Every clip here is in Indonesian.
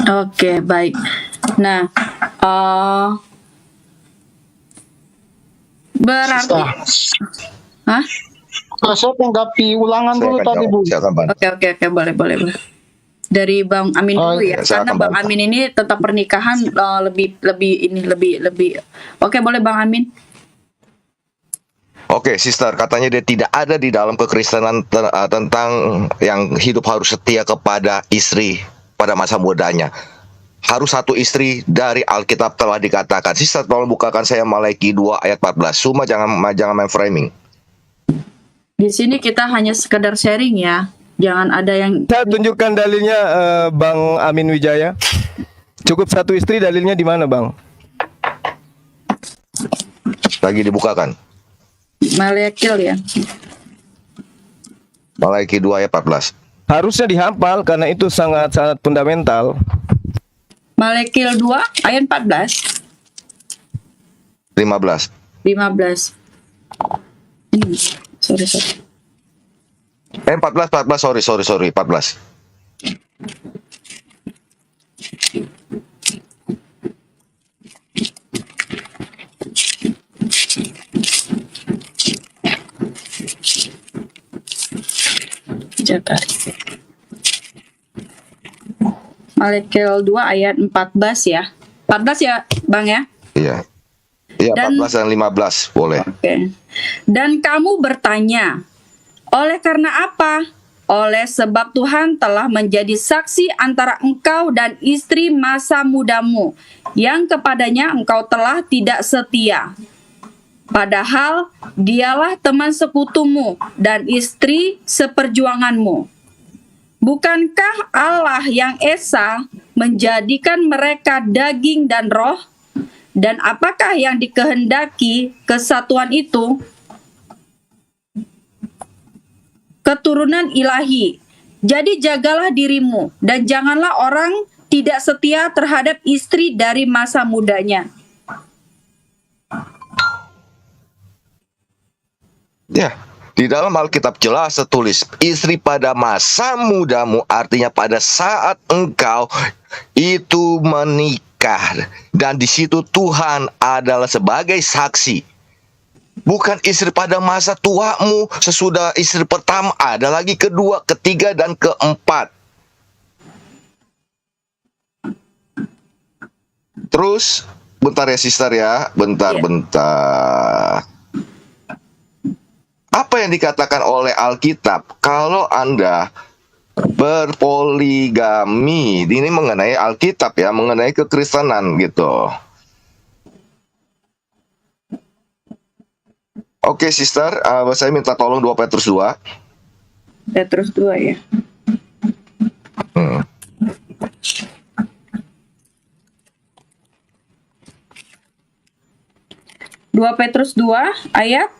Oke, baik. Nah, berarti, hah? Saya tanggapi ulangan dulu tadi, Bu. Oke, boleh. Dari Bang Amin dulu ya, karena Bang Amin ini tentang pernikahan lebih. Oke, boleh Bang Amin. Oke, sister, katanya dia tidak ada di dalam kekristenan tentang yang hidup harus setia kepada istri pada masa mudanya. Harus satu istri dari Alkitab telah dikatakan. Sister, tolong bukakan saya Malaki 2 ayat 14. Cuma jangan main framing. Di sini kita hanya sekedar sharing ya. Jangan ada yang... Saya tunjukkan dalilnya, Bang Amin Wijaya. Cukup satu istri, dalilnya di mana, Bang? Lagi dibukakan. Malekil ya. Malaki 2 ayat 14. Harusnya dihafal karena itu sangat fundamental. Malekil 2 ayat 14. 15. Sorry. 14, sorry, 14. Malekil 2 ayat 14 ya. 14 ya, Bang ya? Iya, 14 dan 15 boleh. Oke. Dan kamu bertanya, oleh karena apa? Oleh sebab Tuhan telah menjadi saksi antara engkau dan istri masa mudamu, yang kepadanya engkau telah tidak setia. Padahal dialah teman sekutumu dan istri seperjuanganmu. Bukankah Allah yang Esa menjadikan mereka daging dan roh? Dan apakah yang dikehendaki kesatuan itu? Keturunan ilahi. Jadi jagalah dirimu dan janganlah orang tidak setia terhadap istri dari masa mudanya. Ya, di dalam Alkitab jelas tertulis, istri pada masa mudamu, artinya pada saat engkau itu menikah. Dan di situ Tuhan adalah sebagai saksi. Bukan istri pada masa tuamu, sesudah istri pertama, ada lagi kedua, ketiga, dan keempat. Terus, bentar ya sister ya, bentar. Apa yang dikatakan oleh Alkitab kalau Anda berpoligami? Ini mengenai Alkitab ya, mengenai kekristenan gitu. Oke, sister, saya minta tolong 2 Petrus 2. Petrus 2 ya. Dua Petrus 2 ayat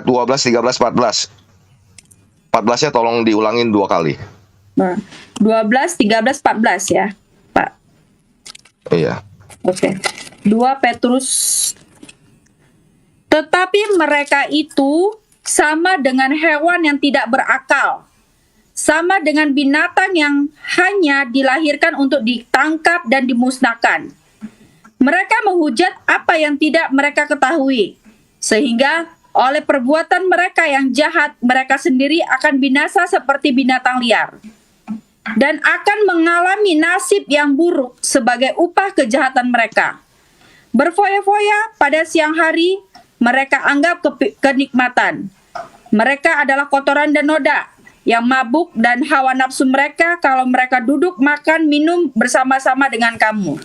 12, 13, 14. 14-nya tolong diulangin 2 kali. 12, 13, 14 ya, Pak. Iya. Oke. 2 Petrus. Tetapi mereka itu sama dengan hewan yang tidak berakal, sama dengan binatang yang hanya dilahirkan untuk ditangkap dan dimusnahkan. Mereka menghujat apa yang tidak mereka ketahui, sehingga oleh perbuatan mereka yang jahat, mereka sendiri akan binasa seperti binatang liar, dan akan mengalami nasib yang buruk sebagai upah kejahatan mereka. Berfoya-foya pada siang hari, mereka anggap kenikmatan. Mereka adalah kotoran dan noda, yang mabuk dan hawa nafsu mereka kalau mereka duduk makan minum bersama-sama dengan kamu.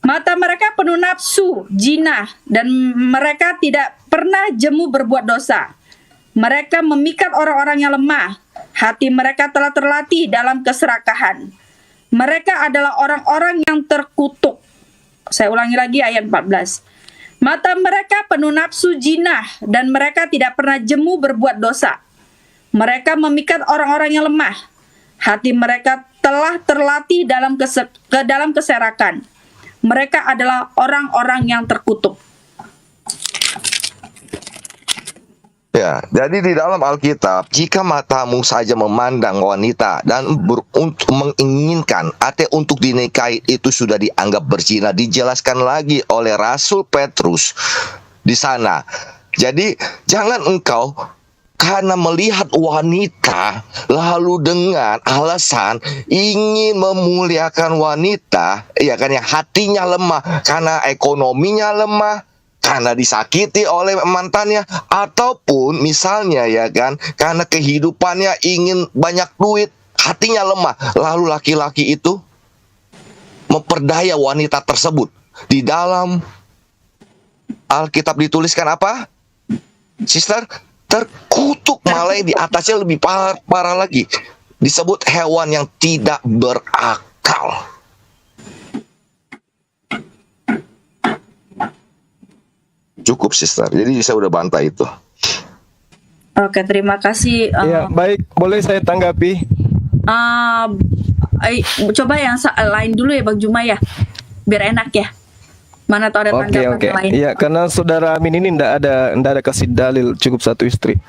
Mata mereka penuh nafsu, jinah, dan mereka tidak pernah jemu berbuat dosa. Mereka memikat orang-orang yang lemah. Hati mereka telah terlatih dalam keserakahan. Mereka adalah orang-orang yang terkutuk. Saya ulangi lagi ayat 14. Mata mereka penuh nafsu jinah, dan mereka tidak pernah jemu berbuat dosa. Mereka memikat orang-orang yang lemah. Hati mereka telah terlatih dalam keserakan. Mereka adalah orang-orang yang terkutuk. Ya, jadi di dalam Alkitab, jika matamu saja memandang wanita dan untuk menginginkan atau untuk dinikahi itu sudah dianggap berzina, dijelaskan lagi oleh Rasul Petrus di sana. Jadi jangan engkau karena melihat wanita lalu dengan alasan ingin memuliakan wanita, ya kan, yang hatinya lemah karena ekonominya lemah, karena disakiti oleh mantannya, ataupun misalnya ya kan karena kehidupannya ingin banyak duit, hatinya lemah, lalu laki-laki itu memperdaya wanita tersebut. Di dalam Alkitab dituliskan apa, sister? Terkutuk, malah yang di atasnya lebih parah lagi, disebut hewan yang tidak berakal. Cukup, sister. Jadi saya udah bantah itu. Oke, terima kasih. Ya, baik, boleh saya tanggapi? Coba yang lain dulu ya, Bang Juma ya, biar enak ya. Mana tahu ada tanggapan Oke. yang lain. Iya, karena saudara Amin ini ndak ada kasih dalil, cukup satu istri.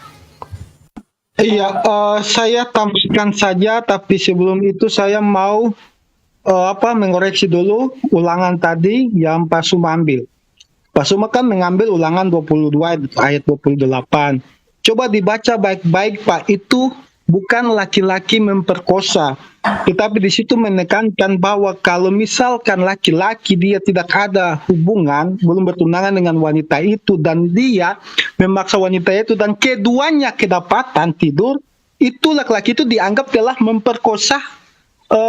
Iya, saya tambahkan saja, tapi sebelum itu saya mau mengoreksi dulu ulangan tadi yang Pak Suma ambil. Pak Suma kan mengambil ulangan 22 ayat 28. Coba dibaca baik-baik, Pak. Itu bukan laki-laki memperkosa, tetapi di situ menekankan bahwa kalau misalkan laki-laki dia tidak ada hubungan, belum bertunangan dengan wanita itu, dan dia memaksa wanita itu dan keduanya kedapatan tidur, itu laki-laki itu dianggap telah memperkosa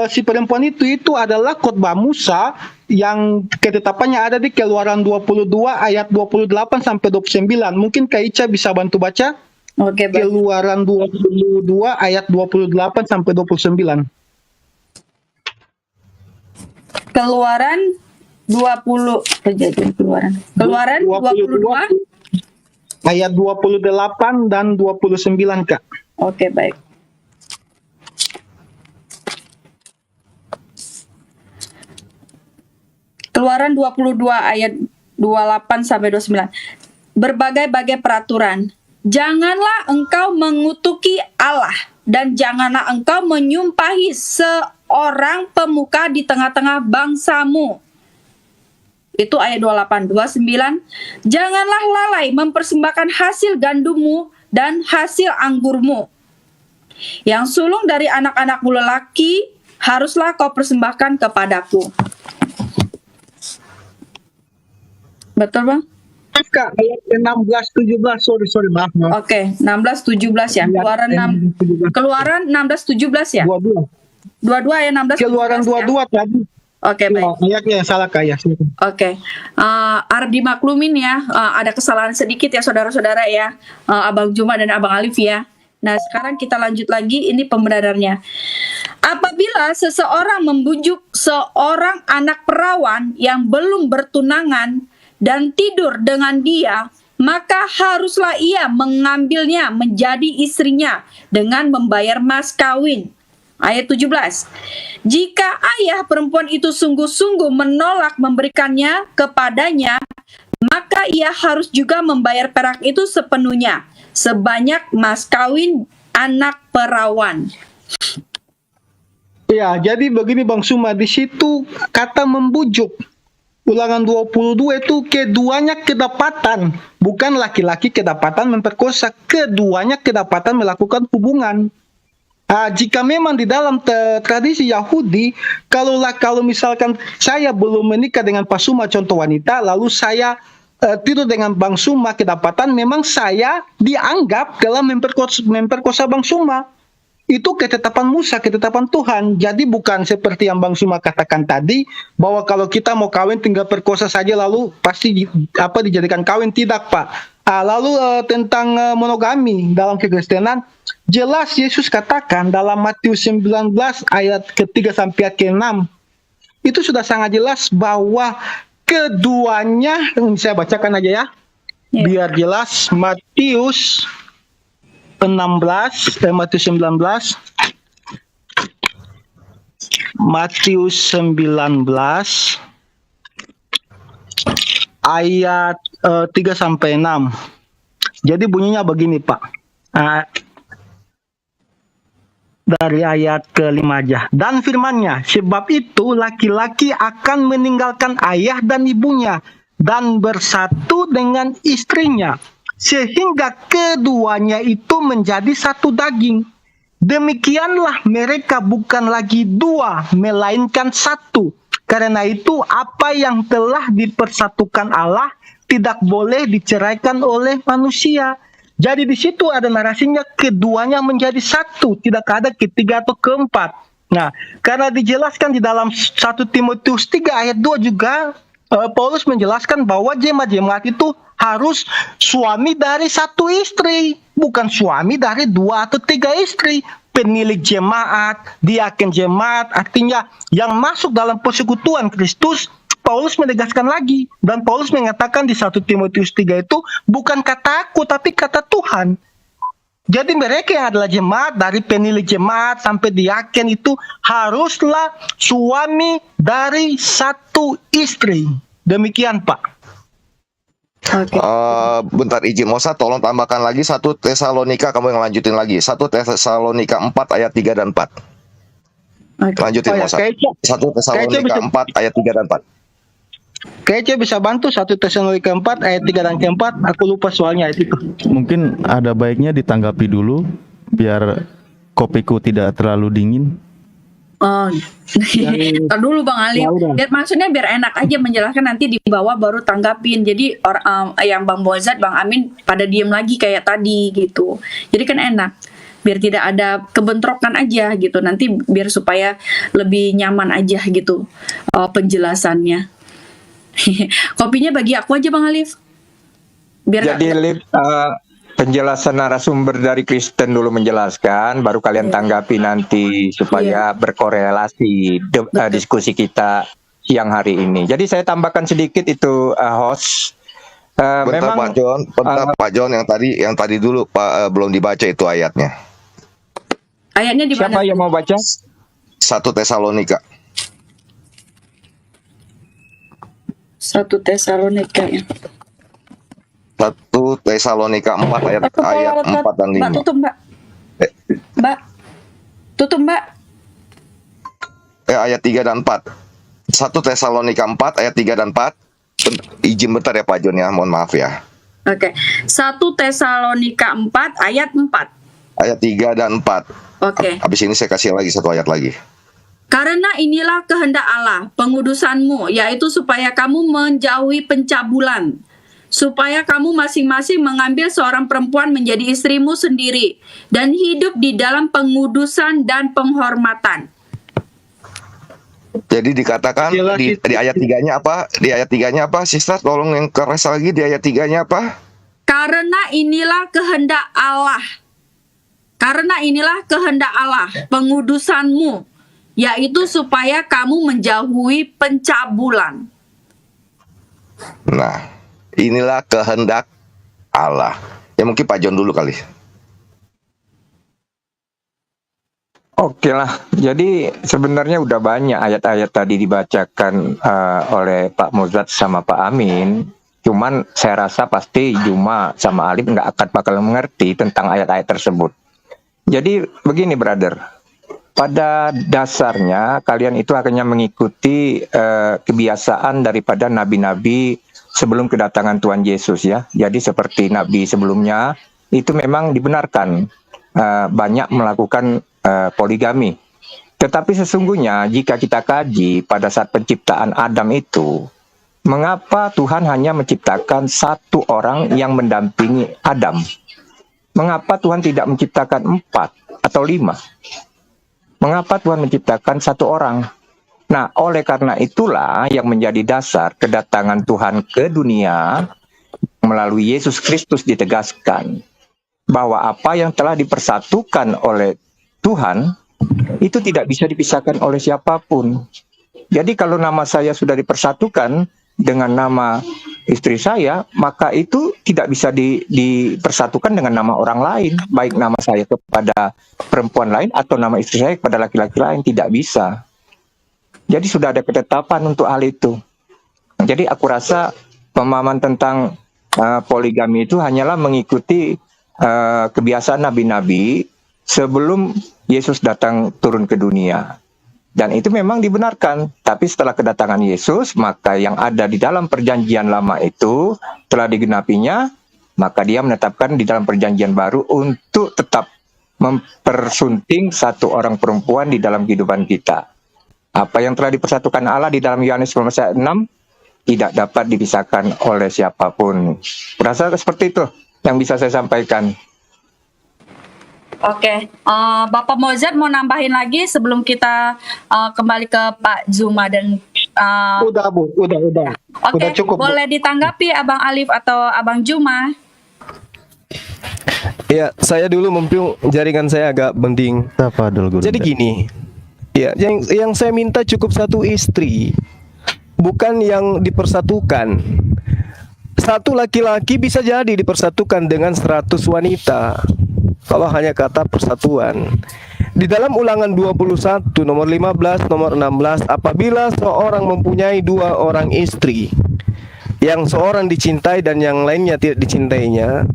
si perempuan itu. Itu adalah khotbah Musa yang ketetapannya ada di Keluaran 22 ayat 28 sampai 29. Mungkin Kak Ica bisa bantu baca? Oke, baik. Keluaran 22 ayat 28 sampai 29. Keluaran 20 Keluaran 22. Ayat 28 dan 29, Kak. Oke, baik. Keluaran 22 ayat 28 sampai 29. Berbagai-bagai peraturan. Janganlah engkau mengutuki Allah, dan janganlah engkau menyumpahi seorang pemuka di tengah-tengah bangsamu. Itu ayat 28. 29. Janganlah lalai mempersembahkan hasil gandummu dan hasil anggurmu. Yang sulung dari anak-anakmu lelaki haruslah kau persembahkan kepadaku. Betul, Bang? Kak, ayat 16-17, sorry, maaf. Oke, 16-17 ya. Keluaran 16-17 ya. 22. Dua-dua ayat 16. Keluaran 22 tadi. Oke, baik. Ayatnya yang salah, Kak, ya. Oke. Ardi maklumin ya, ada kesalahan sedikit ya saudara-saudara ya, Abang Juma dan Abang Alif ya. Nah, sekarang kita lanjut lagi, ini pembenarannya. Apabila seseorang membujuk seorang anak perawan yang belum bertunangan dan tidur dengan dia, maka haruslah ia mengambilnya menjadi istrinya dengan membayar mas kawin. Ayat 17. Jika ayah perempuan itu sungguh-sungguh menolak memberikannya kepadanya, maka ia harus juga membayar perak itu sepenuhnya, sebanyak mas kawin anak perawan. Ya, jadi begini Bang Suma, di situ kata membujuk. Ulangan 22 itu keduanya kedapatan, bukan laki-laki kedapatan memperkosa, keduanya kedapatan melakukan hubungan. Jika memang di dalam tradisi Yahudi, kalau misalkan saya belum menikah dengan Pak Suma contoh wanita, lalu saya tidur dengan Bang Suma kedapatan, memang saya dianggap telah memperkosa Bang Suma. Itu ketetapan Musa, ketetapan Tuhan. Jadi bukan seperti yang Bang Suma katakan tadi, bahwa kalau kita mau kawin tinggal perkosa saja lalu pasti dijadikan kawin. Tidak, Pak. Lalu tentang monogami dalam kekristenan, jelas Yesus katakan dalam Matius 19 ayat ke-3 sampai ke-6. Itu sudah sangat jelas bahwa keduanya, saya bacakan aja ya, biar jelas. Matius 19 ayat 3 sampai 6. Jadi bunyinya begini Pak. Ah, dari ayat ke-5 aja. Dan firman-Nya, sebab itu laki-laki akan meninggalkan ayah dan ibunya dan bersatu dengan istrinya, sehingga keduanya itu menjadi satu daging. Demikianlah mereka bukan lagi dua, melainkan satu. Karena itu apa yang telah dipersatukan Allah tidak boleh diceraikan oleh manusia. Jadi di situ ada narasinya keduanya menjadi satu, tidak ada ketiga atau keempat. Nah, karena dijelaskan di dalam 1 Timotius 3 ayat 2 juga, Paulus menjelaskan bahwa jemaat-jemaat itu harus suami dari satu istri, bukan suami dari 2 atau 3 istri. Penilik jemaat, diaken jemaat, artinya yang masuk dalam persekutuan Kristus. Paulus menegaskan lagi, dan Paulus mengatakan di 1 Timotius 3 itu bukan kata aku tapi kata Tuhan. Jadi mereka yang adalah jemaat, dari penilik jemaat sampai diaken itu haruslah suami dari satu istri. Demikian Pak. Oke. Bentar izin Mosa, tolong tambahkan lagi 1 Tesalonika, kamu yang lanjutin lagi 1 Tesalonika 4 ayat 3 dan 4. Oke. Lanjutin Mosa. 1 Tesalonika 4 ayat 3 dan 4. Kayaknya bisa bantu 1 Tesalonika 4 ayat 3 dan ke-4. Aku lupa soalnya ayat itu. Mungkin ada baiknya ditanggapi dulu biar kopiku tidak terlalu dingin. Oh, tar dulu Bang Ali. Ya udah. Maksudnya biar enak aja menjelaskan, nanti di bawah baru tanggapin. Jadi yang Bang Bozat, Bang Amin pada diem lagi kayak tadi gitu. Jadi kan enak. Biar tidak ada kebentrokan aja gitu. Nanti biar supaya lebih nyaman aja gitu penjelasannya. Kopinya bagi aku aja Bang Alif. Biar Jadi Liv, penjelasan narasumber dari Kristen dulu menjelaskan, baru kalian tanggapi nanti supaya berkorelasi diskusi kita siang hari ini. Jadi saya tambahkan sedikit itu host. Bentar Memang Pak John, Pak John yang tadi dulu Pak belum dibaca itu ayatnya. ayatnya di siapa mana? yang mau baca? 1 Tesalonika. 1 Tesalonika ya. 1 Tesalonika 4 ayat 4 dan 5. Mbak tutup Mbak. Mbak. Tutup Mbak. Ayat 3 dan 4. 1 Tesalonika 4 ayat 3 dan 4. Izin bentar ya Pak John ya, mohon maaf ya. Oke. 1 Tesalonika 4 ayat 4. Ayat 3 dan 4. Oke. Habis ini saya kasih lagi satu ayat lagi. Karena inilah kehendak Allah, pengudusanmu, yaitu supaya kamu menjauhi pencabulan, supaya kamu masing-masing mengambil seorang perempuan menjadi istrimu sendiri, dan hidup di dalam pengudusan dan penghormatan. Jadi dikatakan di ayat 3-nya apa? Di ayat 3-nya apa? Sister tolong yang keras lagi, di ayat 3-nya apa? Karena inilah kehendak Allah. Karena inilah kehendak Allah, pengudusanmu, yaitu supaya kamu menjauhi pencabulan. Nah, inilah kehendak Allah. Ya mungkin Pak John dulu kali. Oke lah, jadi sebenarnya udah banyak ayat-ayat tadi dibacakan oleh Pak Mozat sama Pak Amin. Cuman saya rasa pasti Juma sama Alif nggak akan bakal mengerti tentang ayat-ayat tersebut. Jadi begini brother, pada dasarnya kalian itu akhirnya mengikuti kebiasaan daripada nabi-nabi sebelum kedatangan Tuhan Yesus ya. Jadi seperti nabi sebelumnya itu memang dibenarkan banyak melakukan poligami. Tetapi sesungguhnya jika kita kaji pada saat penciptaan Adam itu, mengapa Tuhan hanya menciptakan satu orang yang mendampingi Adam? Mengapa Tuhan tidak menciptakan 4 atau 5? Mengapa Tuhan menciptakan satu orang? Nah, oleh karena itulah yang menjadi dasar kedatangan Tuhan ke dunia melalui Yesus Kristus ditegaskan bahwa apa yang telah dipersatukan oleh Tuhan itu tidak bisa dipisahkan oleh siapapun. Jadi kalau nama saya sudah dipersatukan dengan nama istri saya, maka itu tidak bisa dipersatukan dengan nama orang lain, baik nama saya kepada perempuan lain atau nama istri saya kepada laki-laki lain, tidak bisa. Jadi sudah ada ketetapan untuk hal itu. Jadi aku rasa pemahaman tentang poligami itu hanyalah mengikuti kebiasaan nabi-nabi sebelum Yesus datang turun ke dunia. Dan itu memang dibenarkan. Tapi setelah kedatangan Yesus, maka yang ada di dalam perjanjian lama itu telah digenapinya, maka dia menetapkan di dalam perjanjian baru untuk tetap mempersunting satu orang perempuan di dalam kehidupan kita. Apa yang telah dipersatukan Allah di dalam Yohanes 19 ayat 6 tidak dapat dipisahkan oleh siapapun. Berasa seperti itu yang bisa saya sampaikan. Oke, Bapak Mozart mau nambahin lagi sebelum kita kembali ke Pak Zuma dan Udah Bu, udah. oke, Udah cukup Bu. boleh ditanggapi Abang Alif atau Abang Juma? Ya, saya dulu mumpung jaringan saya agak bending. Apa dulu guru? Jadi gini, ya, yang saya minta cukup satu istri, bukan yang dipersatukan. Satu laki-laki bisa jadi dipersatukan dengan 100 wanita. Kalau hanya kata persatuan. Di dalam Ulangan 21 nomor 15 nomor 16, apabila seorang mempunyai 2 orang istri, yang seorang dicintai dan yang lainnya tidak dicintainya,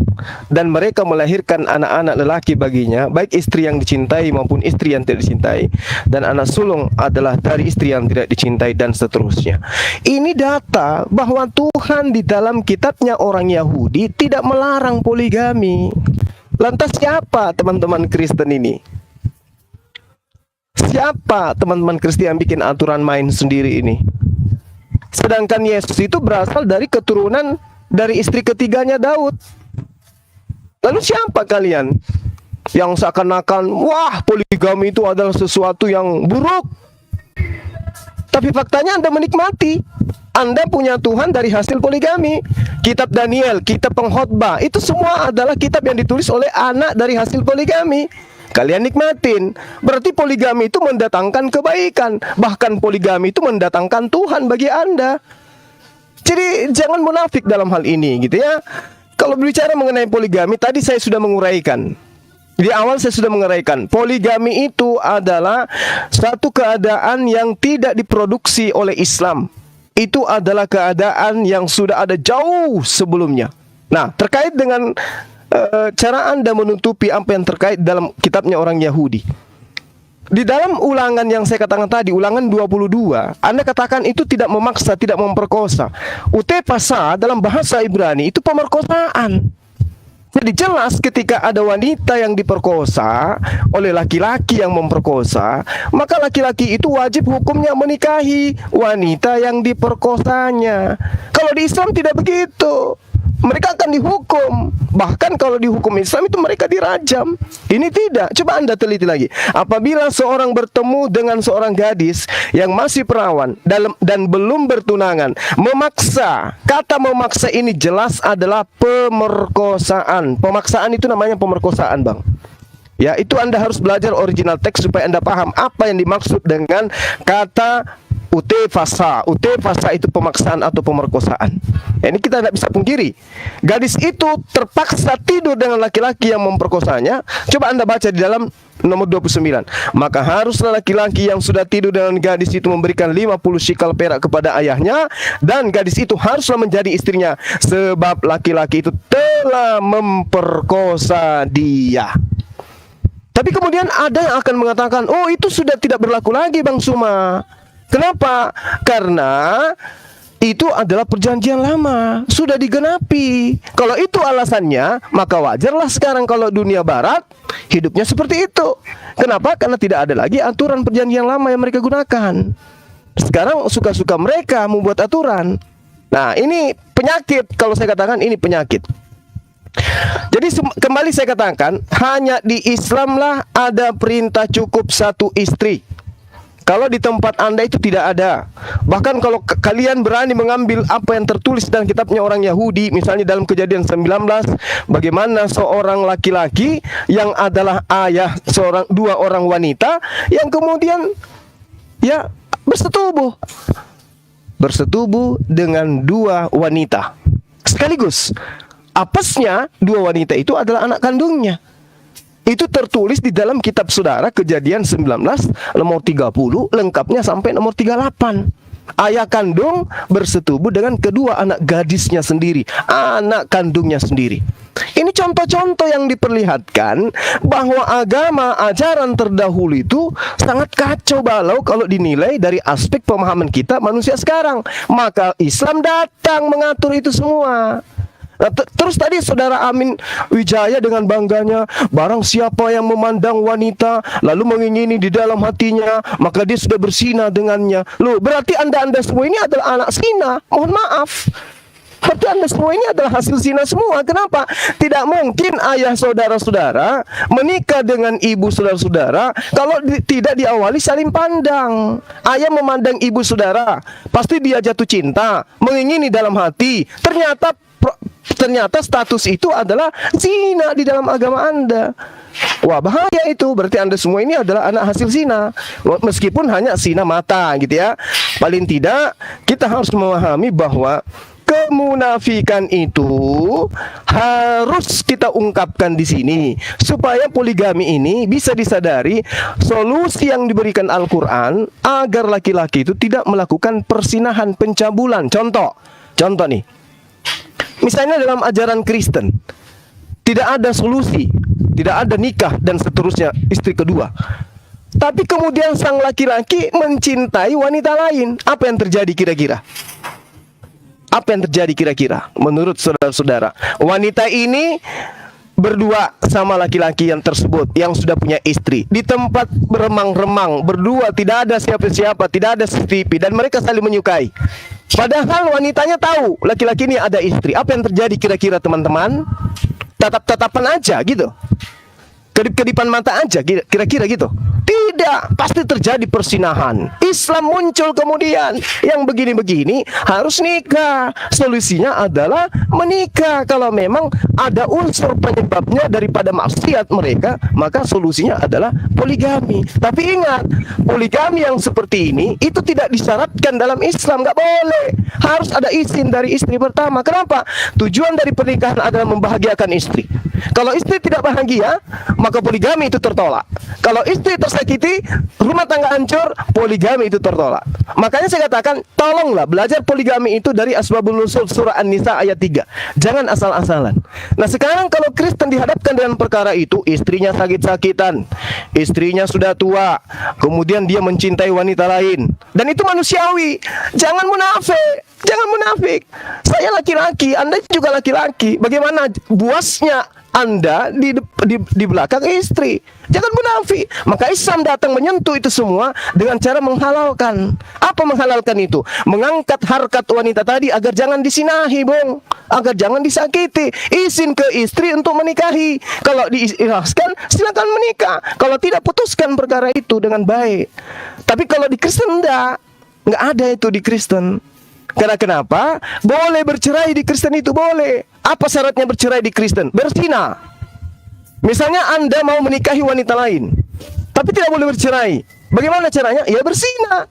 dan mereka melahirkan anak-anak lelaki baginya, baik istri yang dicintai maupun istri yang tidak dicintai, dan anak sulung adalah dari istri yang tidak dicintai, dan seterusnya. Ini data bahwa Tuhan di dalam kitabnya orang Yahudi tidak melarang poligami. Lantas siapa teman-teman Kristen ini? Siapa teman-teman Kristen yang bikin aturan main sendiri ini? Sedangkan Yesus itu berasal dari keturunan dari istri ketiganya Daud. Lalu siapa kalian yang seakan-akan wah poligami itu adalah sesuatu yang buruk? Tapi faktanya Anda menikmati. Anda punya Tuhan dari hasil poligami. Kitab Daniel, kitab Pengkhotbah, itu semua adalah kitab yang ditulis oleh anak dari hasil poligami. Kalian nikmatin. Berarti poligami itu mendatangkan kebaikan. Bahkan poligami itu mendatangkan Tuhan bagi Anda. Jadi jangan munafik dalam hal ini gitu ya. Kalau berbicara mengenai poligami, tadi saya sudah menguraikan. Di awal saya sudah menguraikan, poligami itu adalah satu keadaan yang tidak diproduksi oleh Islam. Itu adalah keadaan yang sudah ada jauh sebelumnya. Nah, terkait dengan cara Anda menutupi apa yang terkait dalam kitabnya orang Yahudi. Di dalam ulangan yang saya katakan tadi, ulangan 22, Anda katakan itu tidak memaksa, tidak memperkosa. Utepasa dalam bahasa Ibrani itu pemerkosaan. Jadi jelas ketika ada wanita yang diperkosa oleh laki-laki yang memperkosa, maka laki-laki itu wajib hukumnya menikahi wanita yang diperkosanya. Kalau di Islam tidak begitu. Mereka akan dihukum. Bahkan kalau dihukum Islam itu mereka dirajam. Ini tidak. Coba Anda teliti lagi. Apabila seorang bertemu dengan seorang gadis yang masih perawan dan belum bertunangan, memaksa. Kata memaksa ini jelas adalah pemerkosaan. Pemaksaan itu namanya pemerkosaan, Bang. Ya, itu Anda harus belajar original teks supaya Anda paham apa yang dimaksud dengan kata utefasa. Utefasa itu pemaksaan atau pemerkosaan. Ya, ini kita tidak bisa pungkiri. Gadis itu terpaksa tidur dengan laki-laki yang memperkosanya. Coba Anda baca di dalam nomor 29. Maka haruslah laki-laki yang sudah tidur dengan gadis itu memberikan 50 shikal perak kepada ayahnya, dan gadis itu haruslah menjadi istrinya, sebab laki-laki itu telah memperkosa dia. Tapi kemudian ada yang akan mengatakan, oh itu sudah tidak berlaku lagi Bang Suma. Kenapa? Karena itu adalah perjanjian lama, sudah digenapi. Kalau itu alasannya, maka wajarlah sekarang kalau dunia barat hidupnya seperti itu. Kenapa? Karena tidak ada lagi aturan perjanjian lama yang mereka gunakan. Sekarang suka-suka mereka membuat aturan. Nah, ini penyakit. Kalau saya katakan ini penyakit. Jadi kembali saya katakan, hanya di Islamlah ada perintah cukup satu istri. Kalau di tempat Anda itu tidak ada. Bahkan kalau kalian berani mengambil apa yang tertulis dalam kitabnya orang Yahudi, misalnya dalam Kejadian 19, bagaimana seorang laki-laki yang adalah ayah dua orang wanita yang kemudian ya bersetubuh dengan dua wanita sekaligus. Apesnya dua wanita itu adalah anak kandungnya. Itu tertulis di dalam kitab saudara Kejadian 19 nomor 30, lengkapnya sampai nomor 38. Ayah kandung bersetubuh dengan kedua anak gadisnya sendiri, anak kandungnya sendiri. Ini contoh-contoh yang diperlihatkan bahwa agama ajaran terdahulu itu sangat kacau balau kalau dinilai dari aspek pemahaman kita manusia sekarang. Maka Islam datang mengatur itu semua. Nah, terus tadi saudara Amin Wijaya dengan bangganya, barang siapa yang memandang wanita lalu mengingini di dalam hatinya, maka dia sudah berzina dengannya. Loh, berarti anda semua ini adalah anak zina. Mohon maaf, berarti anda semua ini adalah hasil zina semua. Kenapa? Tidak mungkin ayah saudara-saudara menikah dengan ibu saudara-saudara kalau tidak diawali saling pandang. Ayah memandang ibu saudara, pasti dia jatuh cinta, mengingini dalam hati. Ternyata status itu adalah zina di dalam agama Anda. Wah, bahaya itu. Berarti Anda semua ini adalah anak hasil zina, meskipun hanya zina mata gitu ya. Paling tidak kita harus memahami bahwa kemunafikan itu harus kita ungkapkan di sini supaya poligami ini bisa disadari. Solusi yang diberikan Al-Quran agar laki-laki itu tidak melakukan persinahan, pencabulan. Contoh nih, misalnya dalam ajaran Kristen tidak ada solusi, tidak ada nikah dan seterusnya istri kedua. Tapi kemudian sang laki-laki mencintai wanita lain. Apa yang terjadi kira-kira? Apa yang terjadi kira-kira menurut saudara-saudara? Wanita ini berdua sama laki-laki yang tersebut yang sudah punya istri di tempat beremang-remang, berdua, tidak ada siapa-siapa, tidak ada CCTV, dan mereka saling menyukai. Padahal wanitanya tahu laki-laki ini ada istri. Apa yang terjadi kira-kira teman-teman? Tatap-tatapan aja gitu, kedip-kedipan mata aja kira-kira gitu? Tidak, pasti terjadi persinahan. Islam muncul kemudian, yang begini-begini harus nikah. Solusinya adalah menikah. Kalau memang ada unsur penyebabnya daripada maksiat mereka, maka solusinya adalah poligami. Tapi ingat, poligami yang seperti ini itu tidak disyaratkan dalam Islam. Nggak boleh, harus ada izin dari istri pertama. Kenapa? Tujuan dari pernikahan adalah membahagiakan istri. Kalau istri tidak bahagia, maka poligami itu tertolak. Kalau istri tersakiti, rumah tangga hancur, poligami itu tertolak. Makanya saya katakan, tolonglah belajar poligami itu dari Asbabun Nuzul surah An-Nisa ayat 3. Jangan asal-asalan. Nah, sekarang kalau Kristen dihadapkan dengan perkara itu, istrinya sakit-sakitan, istrinya sudah tua, kemudian dia mencintai wanita lain, dan itu manusiawi. Jangan munafik. Jangan munafik. Saya laki-laki, Anda juga laki-laki. Bagaimana buasnya Anda di belakang istri? Jangan munafik. Maka Islam datang menyentuh itu semua dengan cara menghalalkan. Apa menghalalkan itu? Mengangkat harkat wanita tadi agar jangan disinahi, Bung, agar jangan disakiti. Izin ke istri untuk menikahi. Kalau diikhlaskan, silakan menikah. Kalau tidak, putuskan perkara itu dengan baik. Tapi kalau di Kristen enggak ada itu di Kristen. Karena kenapa? Boleh bercerai di Kristen itu, boleh. Apa syaratnya bercerai di Kristen? Berzina. Misalnya Anda mau menikahi wanita lain, tapi tidak boleh bercerai. Bagaimana caranya? Ya berzina.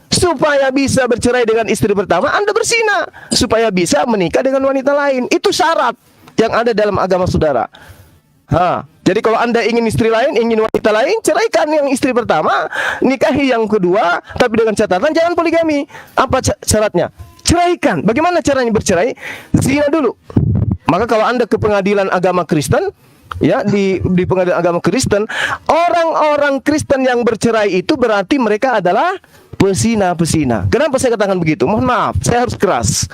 Supaya bisa bercerai dengan istri pertama, Anda berzina. Supaya bisa menikah dengan wanita lain. Itu syarat yang ada dalam agama saudara. Jadi kalau Anda ingin istri lain, ingin wanita lain, ceraikan yang istri pertama, nikahi yang kedua, tapi dengan catatan jangan poligami. Apa syaratnya? Ceraikan. Bagaimana caranya bercerai? Zina dulu. Maka kalau Anda ke pengadilan agama Kristen, ya, di pengadilan agama Kristen, orang-orang Kristen yang bercerai itu berarti mereka adalah pesina-pesina. Kenapa saya katakan begitu? Mohon maaf, saya harus keras.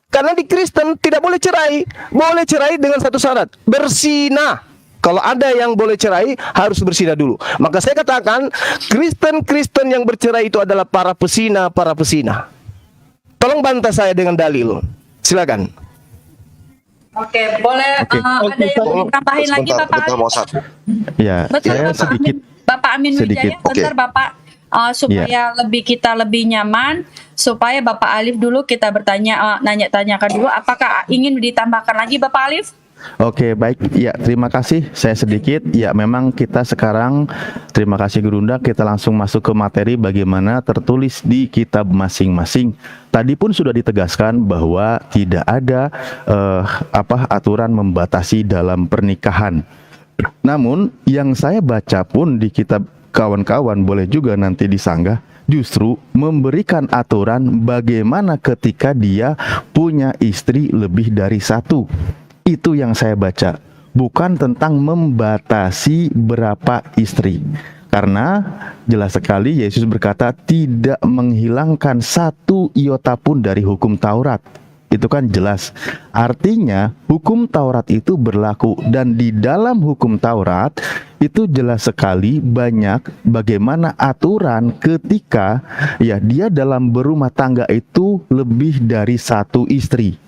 Karena di Kristen tidak boleh cerai. Boleh cerai dengan satu syarat, berzina. Kalau ada yang boleh cerai, harus berzina dulu. Maka saya katakan, Kristen-Kristen yang bercerai itu adalah para pesina. Tolong bantah saya dengan dalil. Silakan. Oke, boleh ada yang mau tambahin lagi, Bapak? Ya, Betul, saya Bapak sedikit. Amin. Bapak Amin sedikit. Wijaya, bentar Bapak, supaya kita lebih nyaman, supaya Bapak Alif dulu kita bertanya, nanya-tanyakan dulu. Apakah ingin ditambahkan lagi, Bapak Alif? Oke, baik. Ya, terima kasih. Saya sedikit. Ya, memang kita sekarang, terima kasih Gurunda, kita langsung masuk ke materi bagaimana tertulis di kitab masing-masing. Tadi pun sudah ditegaskan bahwa tidak ada aturan membatasi dalam pernikahan. Namun, yang saya baca pun di kitab kawan-kawan boleh juga nanti disanggah, justru memberikan aturan bagaimana ketika dia punya istri lebih dari satu. Itu yang saya baca, bukan tentang membatasi berapa istri. Karena jelas sekali Yesus berkata tidak menghilangkan satu iota pun dari hukum Taurat. Itu kan jelas. Artinya hukum Taurat itu berlaku, dan di dalam hukum Taurat itu jelas sekali banyak bagaimana aturan ketika ya dia dalam berumah tangga itu lebih dari satu istri.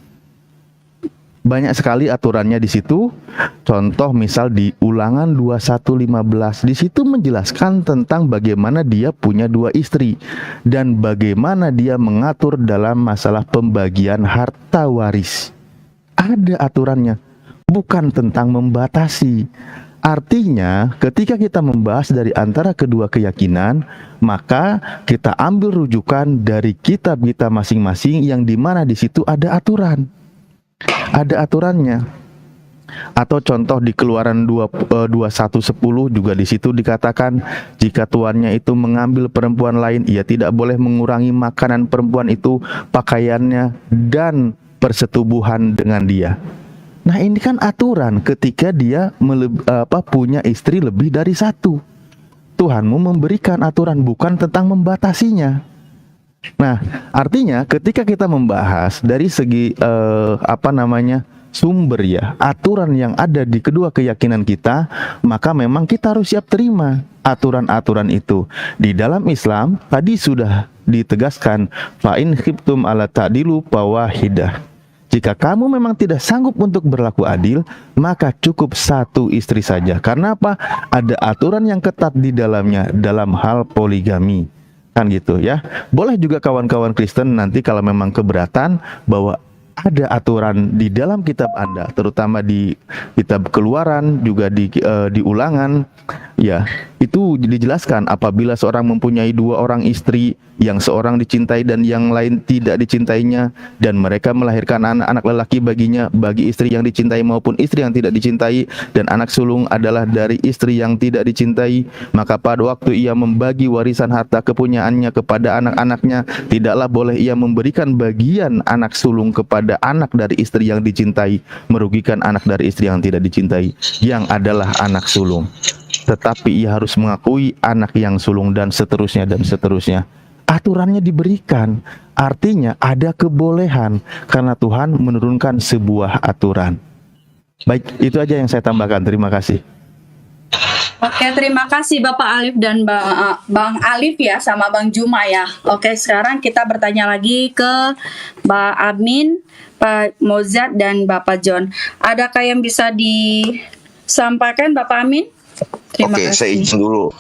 Banyak sekali aturannya di situ. Contoh misal di Ulangan 21:15, di situ menjelaskan tentang bagaimana dia punya dua istri dan bagaimana dia mengatur dalam masalah pembagian harta waris. Ada aturannya, bukan tentang membatasi. Artinya, ketika kita membahas dari antara kedua keyakinan, maka kita ambil rujukan dari kitab kita masing-masing yang dimana di situ ada aturan. Ada aturannya. Atau contoh di Keluaran 21:10 juga di situ dikatakan jika tuannya itu mengambil perempuan lain, ia tidak boleh mengurangi makanan perempuan itu, pakaiannya dan persetubuhan dengan dia. Nah, ini kan aturan ketika dia punya istri lebih dari satu. Tuhanmu memberikan aturan, bukan tentang membatasinya. Nah, artinya ketika kita membahas dari segi sumber ya, aturan yang ada di kedua keyakinan kita, maka memang kita harus siap terima aturan-aturan itu. Di dalam Islam tadi sudah ditegaskan, fa in khiftum ala ta'dilu fawahidah. Jika kamu memang tidak sanggup untuk berlaku adil, maka cukup satu istri saja. Karena apa? Ada aturan yang ketat di dalamnya dalam hal poligami. Kan gitu ya. Boleh juga kawan-kawan Kristen nanti kalau memang keberatan bahwa ada aturan di dalam kitab Anda, terutama di kitab Keluaran, juga di Ulangan, ya, itu dijelaskan apabila seorang mempunyai dua orang istri, yang seorang dicintai dan yang lain tidak dicintainya, dan mereka melahirkan anak-anak lelaki baginya, bagi istri yang dicintai maupun istri yang tidak dicintai, dan anak sulung adalah dari istri yang tidak dicintai, maka pada waktu ia membagi warisan harta kepunyaannya kepada anak-anaknya, tidaklah boleh ia memberikan bagian anak sulung kepada anak dari istri yang dicintai, merugikan anak dari istri yang tidak dicintai, yang adalah anak sulung. Tetapi ia harus mengakui anak yang sulung, dan seterusnya dan seterusnya. Aturannya diberikan, artinya ada kebolehan karena Tuhan menurunkan sebuah aturan. Baik, itu aja yang saya tambahkan. Terima kasih. Oke, terima kasih Bapak Alif dan Bang Alif ya, sama Bang Juma ya. Oke, sekarang kita bertanya lagi ke Mbak Amin, Pak Mozart, dan Bapak John. Adakah yang bisa disampaikan Bapak Amin? Terima Oke, kasih. saya izin dulu.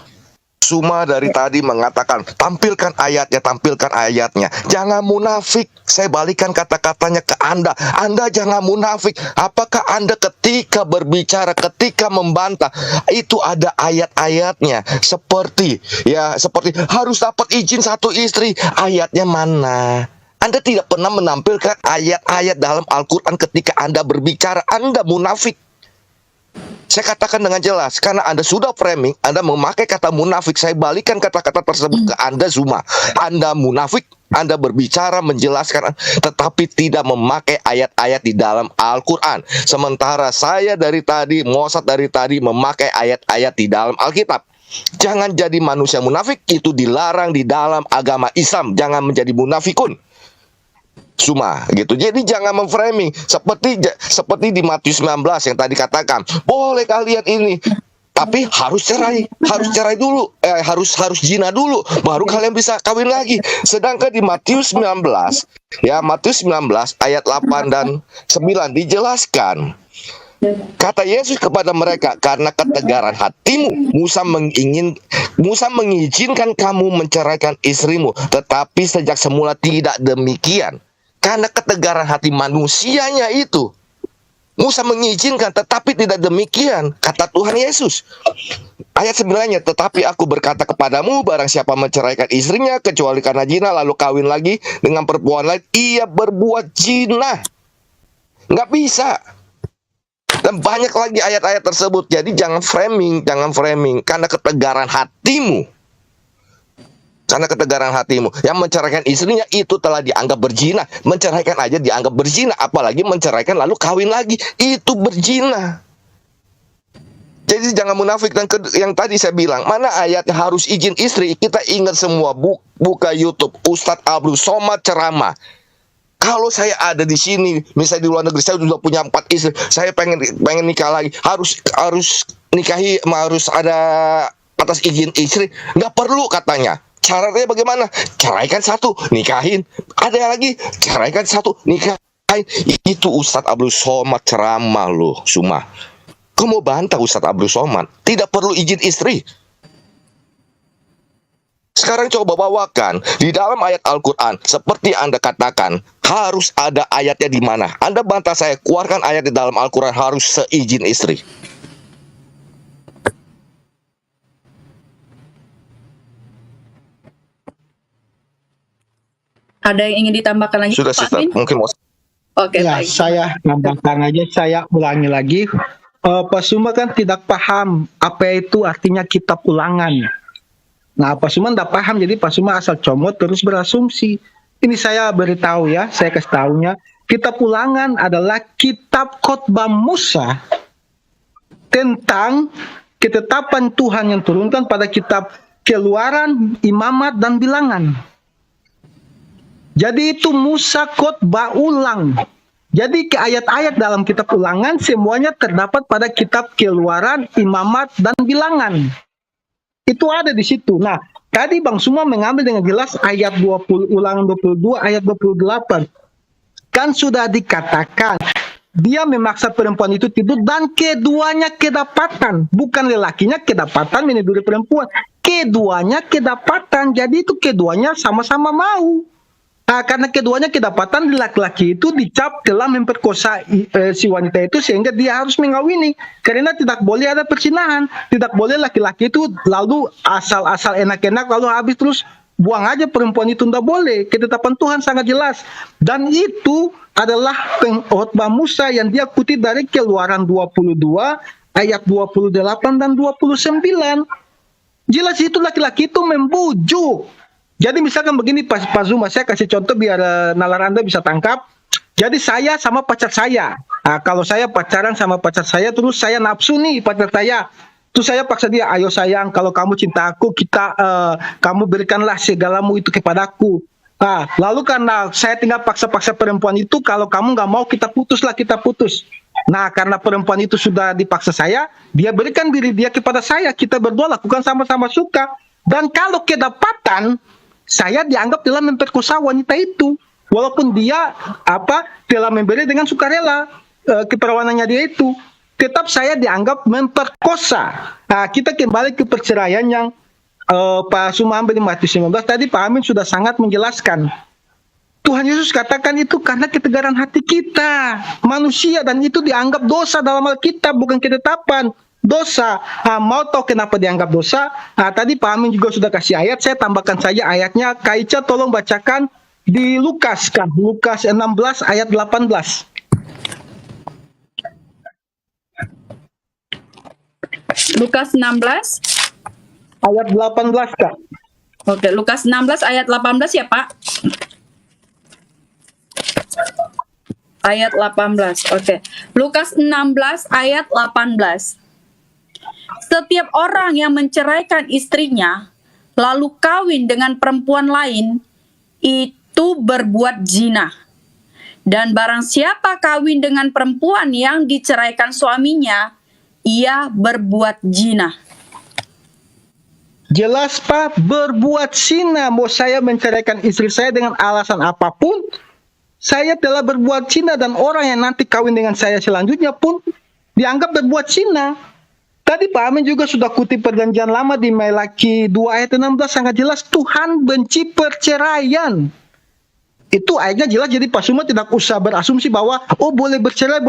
Suma dari tadi mengatakan, tampilkan ayatnya. Jangan munafik. Saya balikan kata-katanya ke Anda. Anda jangan munafik. Apakah Anda ketika berbicara, ketika membantah, itu ada ayat-ayatnya. Seperti harus dapat izin satu istri. Ayatnya mana? Anda tidak pernah menampilkan ayat-ayat dalam Al-Quran ketika Anda berbicara. Anda munafik. Saya katakan dengan jelas, karena Anda sudah framing, Anda memakai kata munafik. Saya balikan kata-kata tersebut ke Anda, Zuma. Anda munafik, Anda berbicara, menjelaskan, tetapi tidak memakai ayat-ayat di dalam Al-Quran. Sementara saya dari tadi, Mozart dari tadi, memakai ayat-ayat di dalam Alkitab. Jangan jadi manusia munafik, itu dilarang di dalam agama Islam. Jangan menjadi munafikun. Suma gitu. Jadi jangan memframing seperti di Matius 19 yang tadi katakan, boleh kalian ini, tapi harus cerai dulu, harus zina dulu, baru kalian bisa kawin lagi. Sedangkan di Matius 19 ayat 8 dan 9 dijelaskan, kata Yesus kepada mereka, karena ketegaran hatimu Musa mengizinkan kamu menceraikan istrimu, tetapi sejak semula tidak demikian. Karena ketegaran hati manusianya itu, Musa mengizinkan, tetapi tidak demikian, kata Tuhan Yesus. Ayat 9-nya, tetapi aku berkata kepadamu, barang siapa menceraikan istrinya kecuali karena zina, lalu kawin lagi dengan perempuan lain, ia berbuat zina. Nggak bisa. Dan banyak lagi ayat-ayat tersebut. Jadi jangan framing karena ketegaran hatimu. Karena ketegaran hatimu. Yang menceraikan istrinya itu telah dianggap berzina. Menceraikan aja dianggap berzina, apalagi menceraikan lalu kawin lagi, itu berzina. Jadi jangan munafik. Dan yang tadi saya bilang, mana ayat harus izin istri? Kita ingat semua, buka YouTube Ustadz Abdul Somad ceramah. Kalau saya ada di sini, misalnya di luar negeri, saya sudah punya 4 istri, saya pengen nikah lagi, harus nikahi, harus ada atas izin istri, nggak perlu katanya. Caranya bagaimana? Ceraikan 1, nikahin. Ada yang lagi, ceraikan 1, nikahin. Itu Ustadz Abdul Somad ceramah loh, Suma. Kamu mau bantah Ustadz Abdul Somad? Tidak perlu izin istri. Sekarang coba bawakan di dalam ayat Al-Quran, seperti Anda katakan, harus ada ayatnya di mana? Anda bantah saya, keluarkan ayat di dalam Al-Quran harus seizin istri. Ada yang ingin ditambahkan lagi, Sudah, Pak Sister. Amin? Mungkin mau. Oke, Ya, baik. saya nambahkan aja, saya ulangi lagi. Pak Suma kan tidak paham apa itu artinya kitab ulangan. Nah, Pak Suma tidak paham, jadi Pak Suma asal comot terus berasumsi. Ini saya beritahu ya, saya kasih tahunya. Kitab ulangan adalah kitab khotbah Musa tentang ketetapan Tuhan yang turunkan pada kitab Keluaran, Imamat, dan Bilangan. Jadi itu Musa khotbah ulang. Jadi ke ayat-ayat dalam kitab ulangan semuanya terdapat pada kitab Keluaran, Imamat, dan Bilangan. Itu ada di situ. Nah, tadi Bang Suma mengambil dengan jelas ayat 20, ulangan 22, ayat 28. Kan sudah dikatakan, dia memaksa perempuan itu tidur dan keduanya kedapatan. Bukan lelakinya kedapatan meniduri perempuan. Keduanya kedapatan. Jadi itu keduanya sama-sama mau. Nah, karena keduanya kedapatan, laki-laki itu dicap telah memperkosa si wanita itu sehingga dia harus mengawini. Karena tidak boleh ada perzinahan. Tidak boleh laki-laki itu lalu asal-asal enak-enak lalu habis terus buang aja perempuan itu. Tidak boleh. Ketetapan Tuhan sangat jelas. Dan itu adalah khotbah Musa yang dia kutip dari Keluaran 22 ayat 28 dan 29. Jelas itu laki-laki itu membujuk. Jadi misalkan begini Pak Zuma, saya kasih contoh biar nalar Anda bisa tangkap. Jadi saya sama pacar saya. Nah, kalau saya pacaran sama pacar saya, terus saya nafsu nih pacar saya. Terus saya paksa dia, ayo sayang, kalau kamu cinta aku, kamu berikanlah segalamu itu kepadaku. Nah, lalu karena saya tinggal paksa-paksa perempuan itu, kalau kamu nggak mau kita putus. Nah, karena perempuan itu sudah dipaksa saya, dia berikan diri dia kepada saya. Kita berdua lakukan sama-sama suka. Dan kalau kedapatan, saya dianggap telah memperkosa wanita itu, walaupun dia telah memberi dengan sukarela keperawanannya dia itu, tetap saya dianggap memperkosa. Nah, kita kembali ke perceraian yang Pak Suma ambil di Matius 19. Tadi Pak Amin sudah sangat menjelaskan. Tuhan Yesus katakan itu karena ketegaran hati kita, manusia, dan itu dianggap dosa dalam Alkitab, bukan ketetapan. Dosa. Mau tahu kenapa dianggap dosa? Tadi Pak Amin juga sudah kasih ayat, saya tambahkan saja ayatnya. Kaica tolong bacakan di Lukas kan, Lukas 16 ayat 18. Lukas 16 Ayat 18 Kak. Oke, Lukas 16 ayat 18 ya, Pak. Ayat 18. Oke. Lukas 16 ayat 18. Setiap orang yang menceraikan istrinya lalu kawin dengan perempuan lain itu berbuat zina. Dan barang siapa kawin dengan perempuan yang diceraikan suaminya, ia berbuat zina. Jelas Pak, berbuat zina. Mau saya menceraikan istri saya dengan alasan apapun, saya telah berbuat zina, dan orang yang nanti kawin dengan saya selanjutnya pun dianggap berbuat zina. Tadi Pak Amin juga sudah kutip perjanjian lama di Malaki 2 ayat 16 sangat jelas, Tuhan benci perceraian. Itu ayatnya jelas, jadi Pak Suma tidak usah berasumsi bahwa boleh bercerai.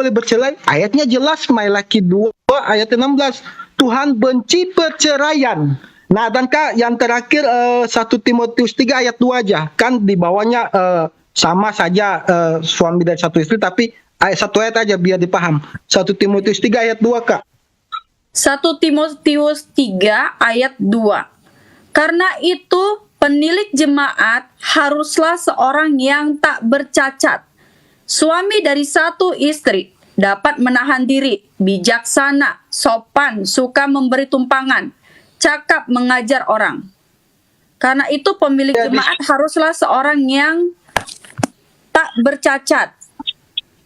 Ayatnya jelas, Malaki 2 ayat 16, Tuhan benci perceraian. Nah, dan Kak, yang terakhir 1 Timotius 3 ayat 2 aja. Kan di bawahnya sama saja suami dari satu istri, tapi Ayat 1 ayat aja biar dipaham. 1 Timotius 3 ayat 2, Kak. 1 Timotius 3 ayat 2. Karena itu penilik jemaat haruslah seorang yang tak bercacat, suami dari satu istri, dapat menahan diri, bijaksana, sopan, suka memberi tumpangan, cakap mengajar orang. Karena itu pemilik jemaat haruslah seorang yang tak bercacat,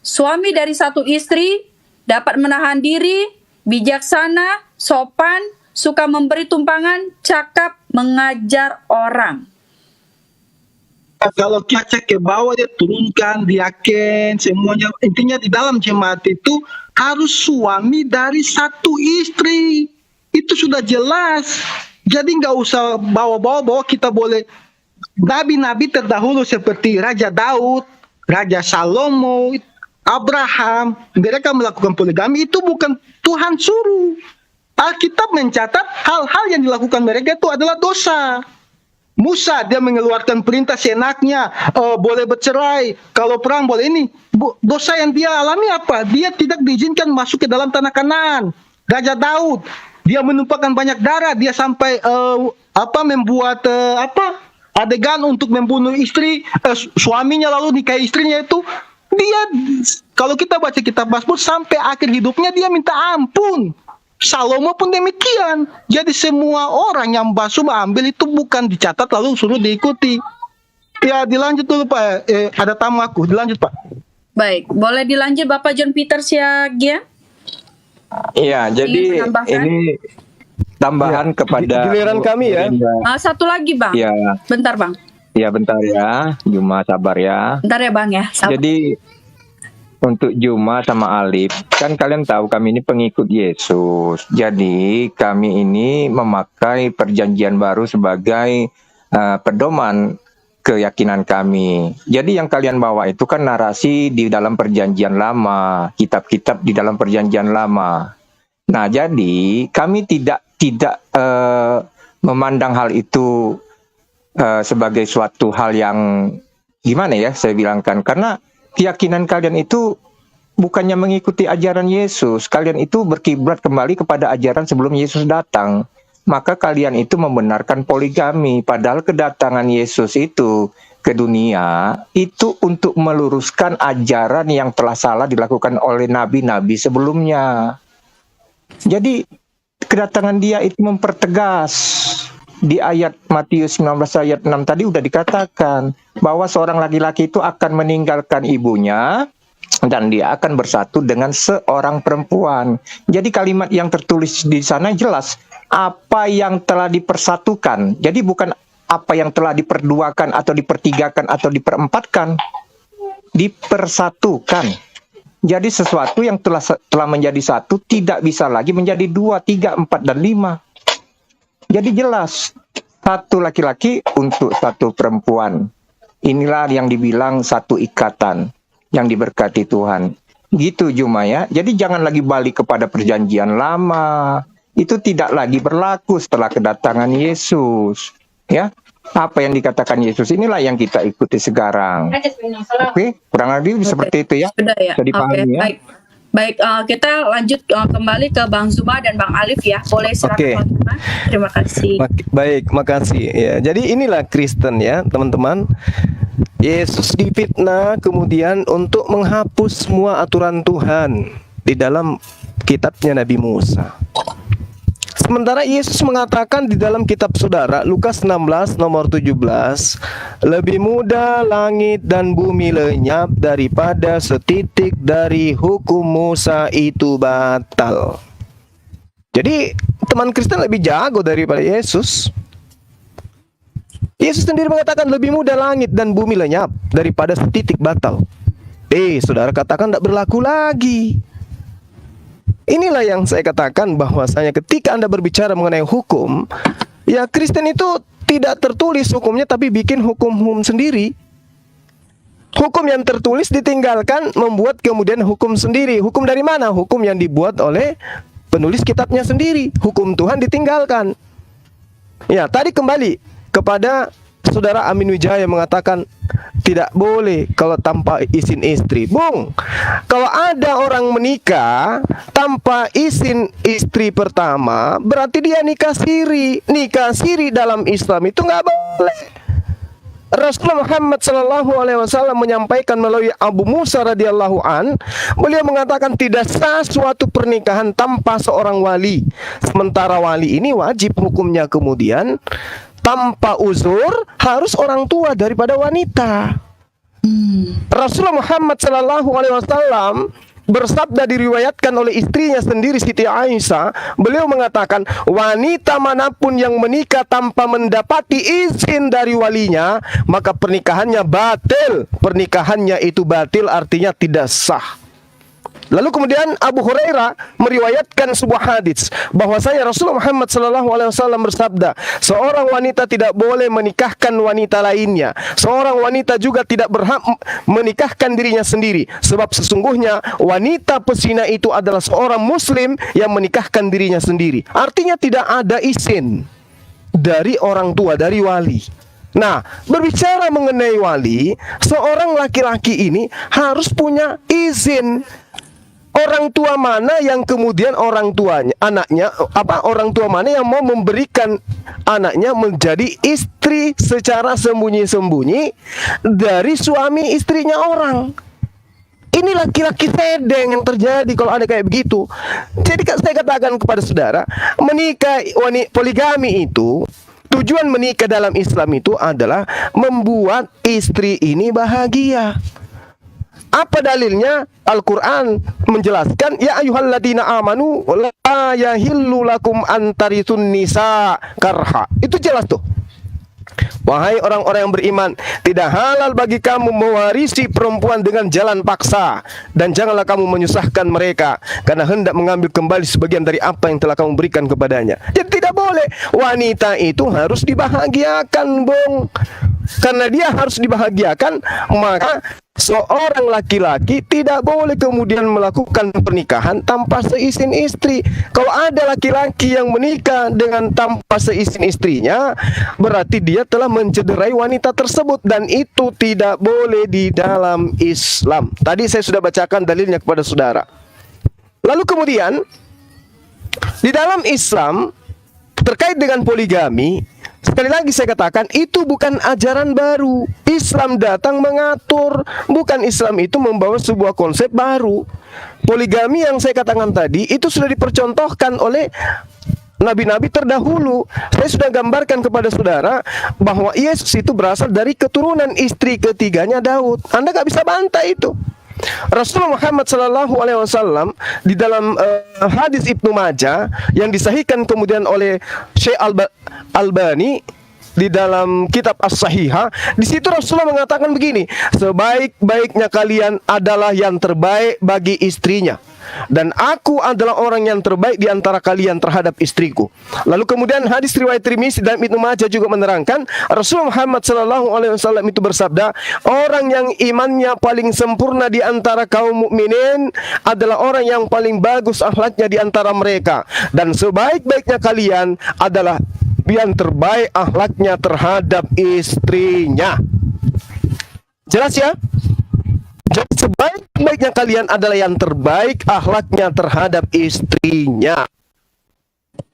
suami dari satu istri, dapat menahan diri, bijaksana, sopan, suka memberi tumpangan, cakap mengajar orang. Kalau kita cek ke bawah, dia turunkan, diaken, semuanya. Intinya di dalam jemaat itu harus suami dari satu istri. Itu sudah jelas. Jadi nggak usah bawa-bawa bahwa kita boleh. Nabi-nabi terdahulu seperti Raja Daud, Raja Salomo, Abraham, mereka melakukan poligami, itu bukan Tuhan suruh. Alkitab mencatat hal-hal yang dilakukan mereka itu adalah dosa. Musa, dia mengeluarkan perintah seenaknya, boleh bercerai, kalau perang boleh ini. Dosa yang dia alami apa? Dia tidak diizinkan masuk ke dalam tanah Kanaan. Raja Daud, dia menumpahkan banyak darah, dia sampai membuat adegan untuk membunuh istri, suaminya, lalu nikahi istrinya itu. Dia, kalau kita baca kitab Mazmur, sampai akhir hidupnya dia minta ampun. Salomo pun demikian. Jadi semua orang yang basuh ambil itu bukan dicatat lalu suruh diikuti. Ya, dilanjut dulu Pak. Ada tamu aku, dilanjut Pak. Baik, boleh dilanjut Bapak John Peters ya, Gia? Iya, jadi ini tambahan kepada giliran kami ya. Satu lagi Bang. Iya. Bentar Bang. Ya bentar ya, Juma sabar ya. Bentar ya Bang ya. Sabar. Jadi untuk Juma sama Alif, kan kalian tahu kami ini pengikut Yesus. Jadi kami ini memakai perjanjian baru sebagai pedoman keyakinan kami. Jadi yang kalian bawa itu kan narasi di dalam perjanjian lama, kitab-kitab di dalam perjanjian lama. Nah, jadi kami tidak memandang hal itu sebagai suatu hal yang gimana ya saya bilangkan, karena keyakinan kalian itu bukannya mengikuti ajaran Yesus, kalian itu berkiblat kembali kepada ajaran sebelum Yesus datang. Maka kalian itu membenarkan poligami, padahal kedatangan Yesus itu ke dunia itu untuk meluruskan ajaran yang telah salah dilakukan oleh nabi-nabi sebelumnya. Jadi kedatangan dia itu mempertegas. Di ayat Matius 19 ayat 6 tadi udah dikatakan bahwa seorang laki-laki itu akan meninggalkan ibunya dan dia akan bersatu dengan seorang perempuan. Jadi kalimat yang tertulis di sana jelas apa yang telah dipersatukan. Jadi bukan apa yang telah diperduakan atau dipertigakan atau diperempatkan. Dipersatukan. Jadi sesuatu yang telah menjadi satu tidak bisa lagi menjadi 2, 3, 4, dan 5. Jadi jelas, satu laki-laki untuk satu perempuan. Inilah yang dibilang satu ikatan yang diberkati Tuhan. Gitu Juma ya. Jadi jangan lagi balik kepada perjanjian lama. Itu tidak lagi berlaku setelah kedatangan Yesus. Ya, apa yang dikatakan Yesus inilah yang kita ikuti sekarang. Oke, kurang lebih seperti itu ya. Sudah ya. Bisa dipahami ya. Baik, kita lanjut kembali ke Bang Zuma dan Bang Alif ya. Boleh silakan Bang Zuma. Terima kasih. Baik, makasih ya. Jadi inilah Kristen ya, teman-teman. Yesus difitnah kemudian untuk menghapus semua aturan Tuhan di dalam kitabnya Nabi Musa. Sementara Yesus mengatakan di dalam kitab saudara Lukas 16 nomor 17, lebih mudah langit dan bumi lenyap daripada setitik dari hukum Musa itu batal. Jadi teman Kristen lebih jago daripada Yesus. Yesus sendiri mengatakan lebih mudah langit dan bumi lenyap daripada setitik batal. Saudara katakan tidak berlaku lagi. Inilah yang saya katakan bahwasanya ketika Anda berbicara mengenai hukum, ya Kristen itu tidak tertulis hukumnya tapi bikin hukum sendiri. Hukum yang tertulis ditinggalkan, membuat kemudian hukum sendiri. Hukum dari mana? Hukum yang dibuat oleh penulis kitabnya sendiri. Hukum Tuhan ditinggalkan. Ya, tadi kembali kepada saudara Amin Wijaya mengatakan tidak boleh kalau tanpa izin istri. Bung, kalau ada orang menikah tanpa izin istri pertama, berarti dia nikah siri. Nikah siri dalam Islam itu nggak boleh. Rasulullah Muhammad SAW menyampaikan melalui Abu Musa radhiyallahu an, beliau mengatakan tidak sah suatu pernikahan tanpa seorang wali. Sementara wali ini wajib hukumnya kemudian tanpa uzur harus orang tua daripada wanita. Rasulullah Muhammad SAW bersabda, diriwayatkan oleh istrinya sendiri Siti Aisyah, beliau mengatakan wanita manapun yang menikah tanpa mendapati izin dari walinya maka pernikahannya batil. Pernikahannya itu batil, artinya tidak sah. Lalu kemudian Abu Hurairah meriwayatkan sebuah hadis bahwasanya Rasulullah Muhammad SAW bersabda, seorang wanita tidak boleh menikahkan wanita lainnya. Seorang wanita juga tidak berhak menikahkan dirinya sendiri, sebab sesungguhnya wanita pesina itu adalah seorang muslim yang menikahkan dirinya sendiri. Artinya tidak ada izin dari orang tua, dari wali. Nah, berbicara mengenai wali, seorang laki-laki ini harus punya izin. Orang tua mana yang kemudian orang tuanya, anaknya, orang tua mana yang mau memberikan anaknya menjadi istri secara sembunyi-sembunyi dari suami istrinya orang. Ini laki-laki sedeng yang terjadi kalau ada kayak begitu. Jadi saya katakan kepada saudara, menikah poligami itu, tujuan menikah dalam Islam itu adalah membuat istri ini bahagia. Apa dalilnya? Al-Quran menjelaskan, ya ayyuhalladzina amanu la yahillu lakum antarithun nisa karha. Itu jelas tuh. Wahai orang-orang yang beriman, tidak halal bagi kamu mewarisi perempuan dengan jalan paksa, dan janganlah kamu menyusahkan mereka karena hendak mengambil kembali sebagian dari apa yang telah kamu berikan kepadanya. Jadi tidak boleh. Wanita itu harus dibahagiakan, Bung. Karena dia harus dibahagiakan, maka seorang laki-laki tidak boleh kemudian melakukan pernikahan tanpa seizin istri. Kalau ada laki-laki yang menikah dengan tanpa seizin istrinya, berarti dia telah mencederai wanita tersebut, dan itu tidak boleh di dalam Islam. Tadi saya sudah bacakan dalilnya kepada saudara. Lalu kemudian di dalam Islam terkait dengan poligami, sekali lagi saya katakan, itu bukan ajaran baru. Islam datang mengatur, bukan Islam itu membawa sebuah konsep baru. Poligami yang saya katakan tadi, itu sudah dipercontohkan oleh nabi-nabi terdahulu. Saya sudah gambarkan kepada saudara bahwa Yesus itu berasal dari keturunan istri ketiganya Daud. Anda gak bisa bantah itu. Rasulullah Muhammad SAW di dalam hadis Ibnu Majah yang disahihkan kemudian oleh Syekh Albani di dalam kitab As-Sahihah, di situ Rasulullah mengatakan begini, sebaik-baiknya kalian adalah yang terbaik bagi istrinya, dan aku adalah orang yang terbaik di antara kalian terhadap istriku. Lalu kemudian hadis riwayat Tirmizi dan Ibnu Majah juga menerangkan, Rasulullah Muhammad SAW itu bersabda, orang yang imannya paling sempurna di antara kaum mukminin adalah orang yang paling bagus akhlaknya di antara mereka, dan sebaik-baiknya kalian adalah yang terbaik akhlaknya terhadap istrinya. Jelas ya? Jadi sebaik-baiknya kalian adalah yang terbaik akhlaknya terhadap istrinya.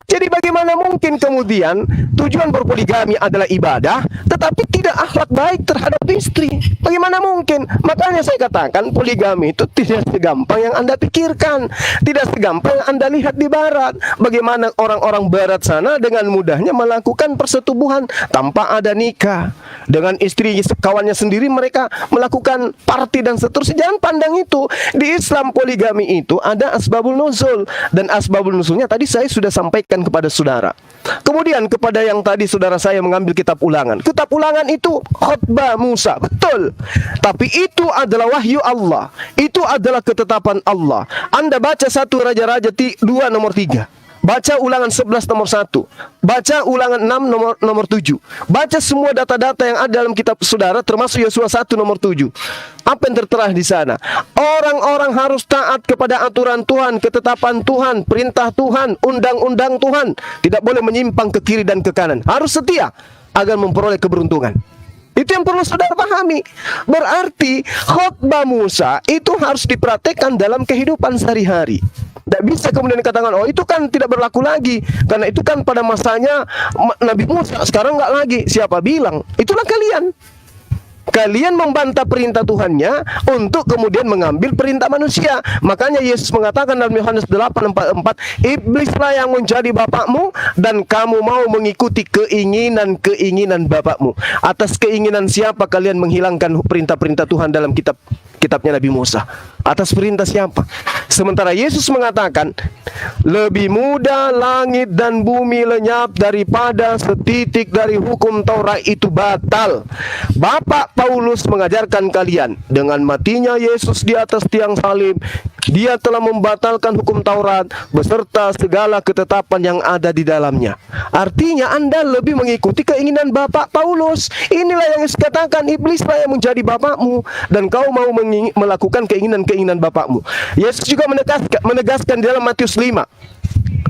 Jadi bagaimana mungkin kemudian tujuan berpoligami adalah ibadah, tetapi tidak akhlak baik terhadap istri? Bagaimana mungkin? Makanya saya katakan poligami itu tidak segampang yang Anda pikirkan, tidak segampang yang Anda lihat di barat. Bagaimana orang-orang barat sana dengan mudahnya melakukan persetubuhan tanpa ada nikah. Dengan istri kawannya sendiri mereka melakukan party dan seterusnya. Jangan pandang itu. Di Islam poligami itu ada asbabul nuzul, dan asbabul nuzulnya tadi saya sudah sampaikan kepada saudara. Kemudian kepada yang tadi saudara saya mengambil kitab ulangan. Kitab ulangan itu khutbah Musa, betul. Tapi itu adalah wahyu Allah. Itu adalah ketetapan Allah. Anda baca 1 Raja-Raja 2 nomor 3. Baca ulangan 11 nomor 1. Baca ulangan 6 nomor 7. Baca semua data-data yang ada dalam kitab saudara, termasuk Yosua 1 nomor 7. Apa yang tertera di sana? Orang-orang harus taat kepada aturan Tuhan, ketetapan Tuhan, perintah Tuhan, undang-undang Tuhan. Tidak boleh menyimpang ke kiri dan ke kanan. Harus setia. agar memperoleh keberuntungan. Itu yang perlu saudara pahami. Berarti khotbah Musa itu harus dipraktekkan dalam kehidupan sehari-hari. Tidak bisa kemudian dikatakan, oh itu kan tidak berlaku lagi, karena itu kan pada masanya Nabi Musa, sekarang nggak lagi. Siapa bilang? Itulah kalian. Kalian membantah perintah Tuhannya untuk kemudian mengambil perintah manusia. Makanya Yesus mengatakan dalam Yohanes 8:44, iblislah yang menjadi bapakmu dan kamu mau mengikuti keinginan bapakmu. Atas keinginan siapa kalian menghilangkan perintah-perintah Tuhan dalam kitabnya Nabi Musa? Atas perintah siapa? Sementara Yesus mengatakan, lebih mudah langit dan bumi lenyap daripada setitik dari hukum Taurat itu batal. Bapak Paulus mengajarkan kalian, dengan matinya Yesus di atas tiang salib, dia telah membatalkan hukum Taurat beserta segala ketetapan yang ada di dalamnya. Artinya Anda lebih mengikuti keinginan Bapak Paulus. Inilah yang dikatakan, iblislah yang menjadi bapakmu dan kau mau melakukan keinginan-keinginan bapakmu. Yesus juga menegaskan di dalam Matius 5,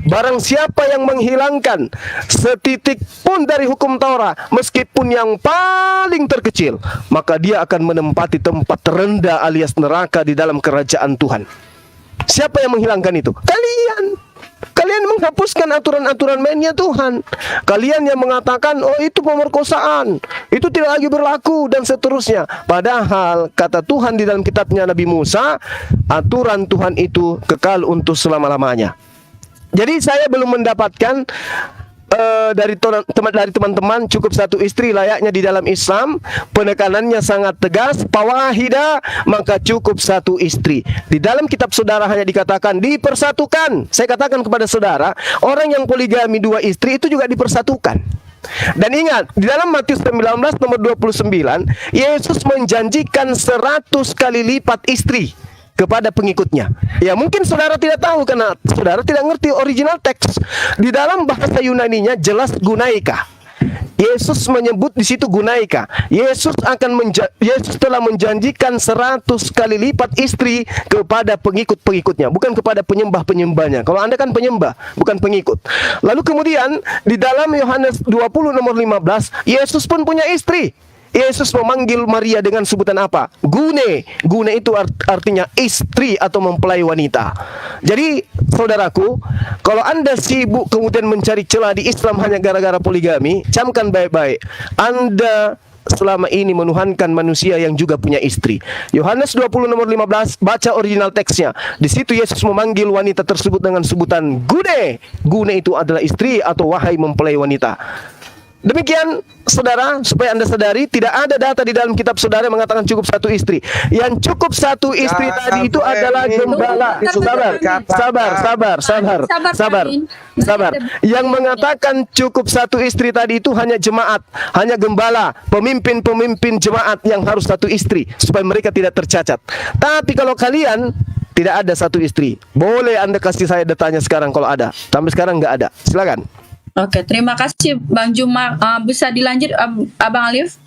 barang siapa yang menghilangkan setitik pun dari hukum Taurat, meskipun yang paling terkecil, maka dia akan menempati tempat terendah alias neraka di dalam kerajaan Tuhan. Siapa yang menghilangkan itu? Kalian. Kalian menghapuskan aturan-aturan mainnya Tuhan. Kalian yang mengatakan, oh itu pemerkosaan, itu tidak lagi berlaku, dan seterusnya. Padahal kata Tuhan di dalam kitabnya Nabi Musa, aturan Tuhan itu kekal untuk selama-lamanya. Jadi saya belum mendapatkan dari teman-teman cukup satu istri layaknya di dalam Islam. Penekanannya sangat tegas, fawahida, maka cukup satu istri. Di dalam kitab saudara hanya dikatakan dipersatukan. Saya katakan kepada saudara, orang yang poligami 2 istri itu juga dipersatukan. Dan ingat, di dalam Matius 19 nomor 29, Yesus menjanjikan 100 kali lipat istri kepada pengikutnya. Ya mungkin saudara tidak tahu karena saudara tidak ngerti original teks. Di dalam bahasa Yunaninya jelas gunaika. Yesus menyebut di situ gunaika. Yesus telah menjanjikan 100 kali lipat istri kepada pengikut-pengikutnya, bukan kepada penyembah-penyembahnya. Kalau Anda kan penyembah, bukan pengikut. Lalu kemudian di dalam Yohanes 20 nomor 15, Yesus pun punya istri. Yesus memanggil Maria dengan sebutan apa? Gune. Gune itu artinya istri atau mempelai wanita. Jadi, saudaraku, kalau Anda sibuk kemudian mencari celah di Islam hanya gara-gara poligami, camkan baik-baik. Anda selama ini menuhankan manusia yang juga punya istri. Yohanes 20 nomor 15, baca original teksnya. Di situ Yesus memanggil wanita tersebut dengan sebutan Gune. Gune itu adalah istri atau wahai mempelai wanita. Demikian saudara, supaya Anda sadari, tidak ada data di dalam kitab saudara yang mengatakan cukup satu istri. Yang cukup satu istri tadi itu adalah gembala. Sabar. Yang mengatakan cukup satu istri tadi itu hanya jemaat, hanya gembala, pemimpin-pemimpin jemaat yang harus satu istri supaya mereka tidak tercacat. Tapi kalau kalian tidak ada satu istri, boleh Anda kasih saya datanya sekarang kalau ada. Sampai sekarang nggak ada. Silakan. Oke, terima kasih Bang Juma. Bisa dilanjut Abang Alif?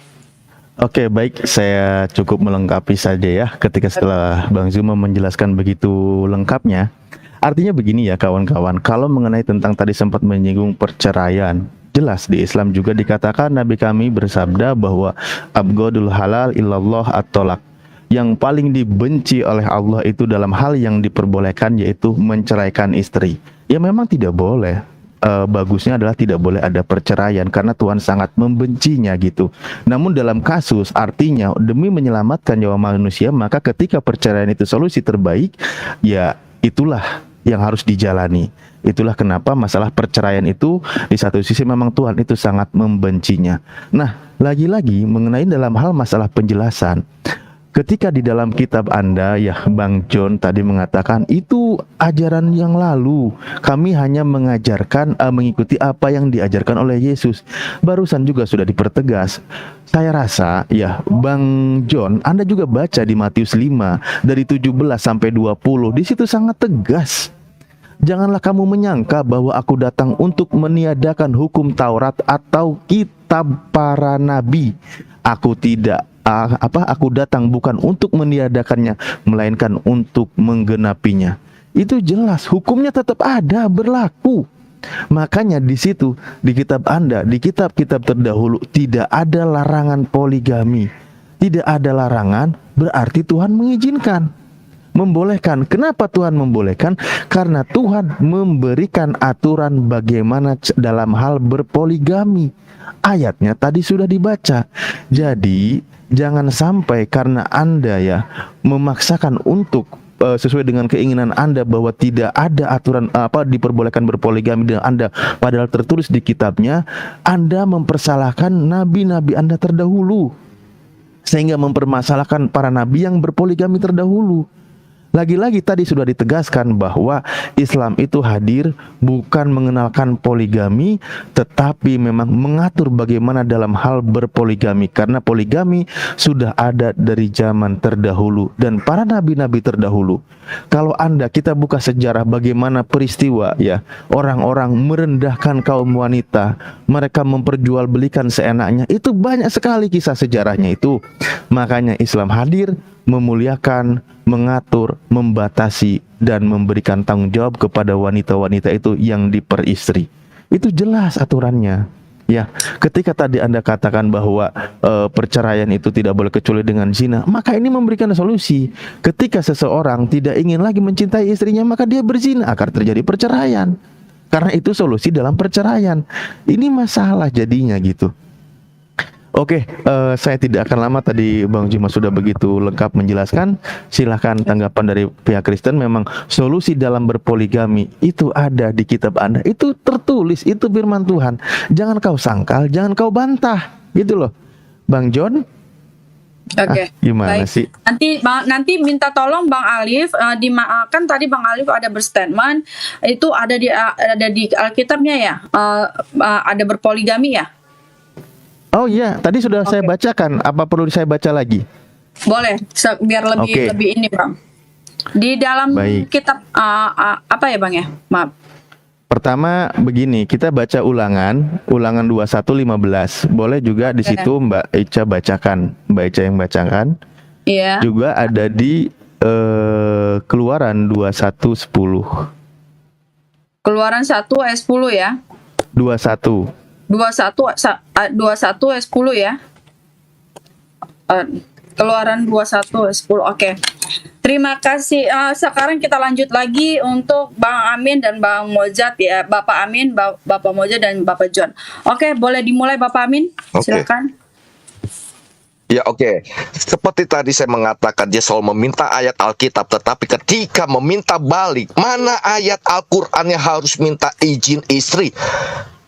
Oke, baik, saya cukup melengkapi saja ya ketika setelah Bang Zuma menjelaskan begitu lengkapnya. Artinya begini ya kawan-kawan, kalau mengenai tentang tadi sempat menyinggung perceraian, jelas di Islam juga dikatakan Nabi kami bersabda bahwa abghadul halal illallah at-tolak. Yang paling dibenci oleh Allah itu dalam hal yang diperbolehkan yaitu menceraikan istri. Ya memang tidak boleh. Bagusnya adalah tidak boleh ada perceraian karena Tuhan sangat membencinya gitu. Namun dalam kasus artinya demi menyelamatkan nyawa manusia, maka ketika perceraian itu solusi terbaik, ya itulah yang harus dijalani. Itulah kenapa masalah perceraian itu di satu sisi memang Tuhan itu sangat membencinya. Nah, lagi-lagi mengenai dalam hal masalah penjelasan, ketika di dalam kitab Anda ya Bang John tadi mengatakan itu ajaran yang lalu, kami hanya mengajarkan mengikuti apa yang diajarkan oleh Yesus. Barusan juga sudah dipertegas. Saya rasa ya Bang John, Anda juga baca di Matius 5 dari 17 sampai 20. Di situ sangat tegas. Janganlah kamu menyangka bahwa aku datang untuk meniadakan hukum Taurat atau kitab para nabi. Aku datang bukan untuk meniadakannya, melainkan untuk menggenapinya. Itu jelas, hukumnya tetap ada, berlaku. Makanya di situ, di kitab Anda, di kitab-kitab terdahulu tidak ada larangan poligami. Tidak ada larangan berarti Tuhan mengizinkan, membolehkan. Kenapa Tuhan membolehkan? Karena Tuhan memberikan aturan bagaimana dalam hal berpoligami. Ayatnya tadi sudah dibaca. Jadi jangan sampai karena Anda ya memaksakan untuk sesuai dengan keinginan Anda bahwa tidak ada aturan diperbolehkan berpoligami dengan Anda, padahal tertulis di kitabnya, Anda mempersalahkan nabi-nabi Anda terdahulu, sehingga mempermasalahkan para nabi yang berpoligami terdahulu. Lagi-lagi tadi sudah ditegaskan bahwa Islam itu hadir bukan mengenalkan poligami, tetapi memang mengatur bagaimana dalam hal berpoligami. Karena poligami sudah ada dari zaman terdahulu dan para nabi-nabi terdahulu. Kalau kita buka sejarah bagaimana peristiwa ya, orang-orang merendahkan kaum wanita, mereka memperjualbelikan seenaknya, itu banyak sekali kisah sejarahnya itu. Makanya Islam hadir memuliakan, mengatur, membatasi, dan memberikan tanggung jawab kepada wanita-wanita itu yang diperistri. Itu jelas aturannya. Ya, ketika tadi Anda katakan bahwa perceraian itu tidak boleh kecuali dengan zina, maka ini memberikan solusi. Ketika seseorang tidak ingin lagi mencintai istrinya, maka dia berzina, akan terjadi perceraian. Karena itu solusi dalam perceraian. Ini masalah jadinya gitu. Oke, saya tidak akan lama. Tadi Bang Juma sudah begitu lengkap menjelaskan. Silahkan tanggapan dari pihak Kristen. Memang solusi dalam berpoligami itu ada di kitab Anda. Itu tertulis, itu firman Tuhan. Jangan kau sangkal, jangan kau bantah. Gitu loh, Bang John. Oke, Gimana baik. sih? Nanti minta tolong Bang Alif, kan tadi Bang Alif ada berstatement itu ada di Alkitabnya ya, ada berpoligami ya. Oh iya, tadi sudah saya bacakan. Apa perlu saya baca lagi? Boleh, biar lebih ini Bang. Di dalam kitab apa ya Bang ya? Maaf. Pertama begini, kita baca ulangan 21:15. Boleh juga di situ Mbak Ica bacakan, Mbak Ica yang bacakan. Iya. Juga ada di Keluaran 21:10. Keluaran 1 ayat 10 ya. 21 ayat 10 ya. Keluaran 21 ayat 10. Oke. Terima kasih. Sekarang kita lanjut lagi untuk Bang Amin dan Bang Mojat ya. Bapak Amin, Bapak Mojat dan Bapak John. Oke, boleh dimulai Bapak Amin? Silakan. Ya oke. Seperti tadi saya mengatakan, dia selalu meminta ayat Alkitab, tetapi ketika meminta balik, mana ayat Al-Quran yang harus minta izin istri?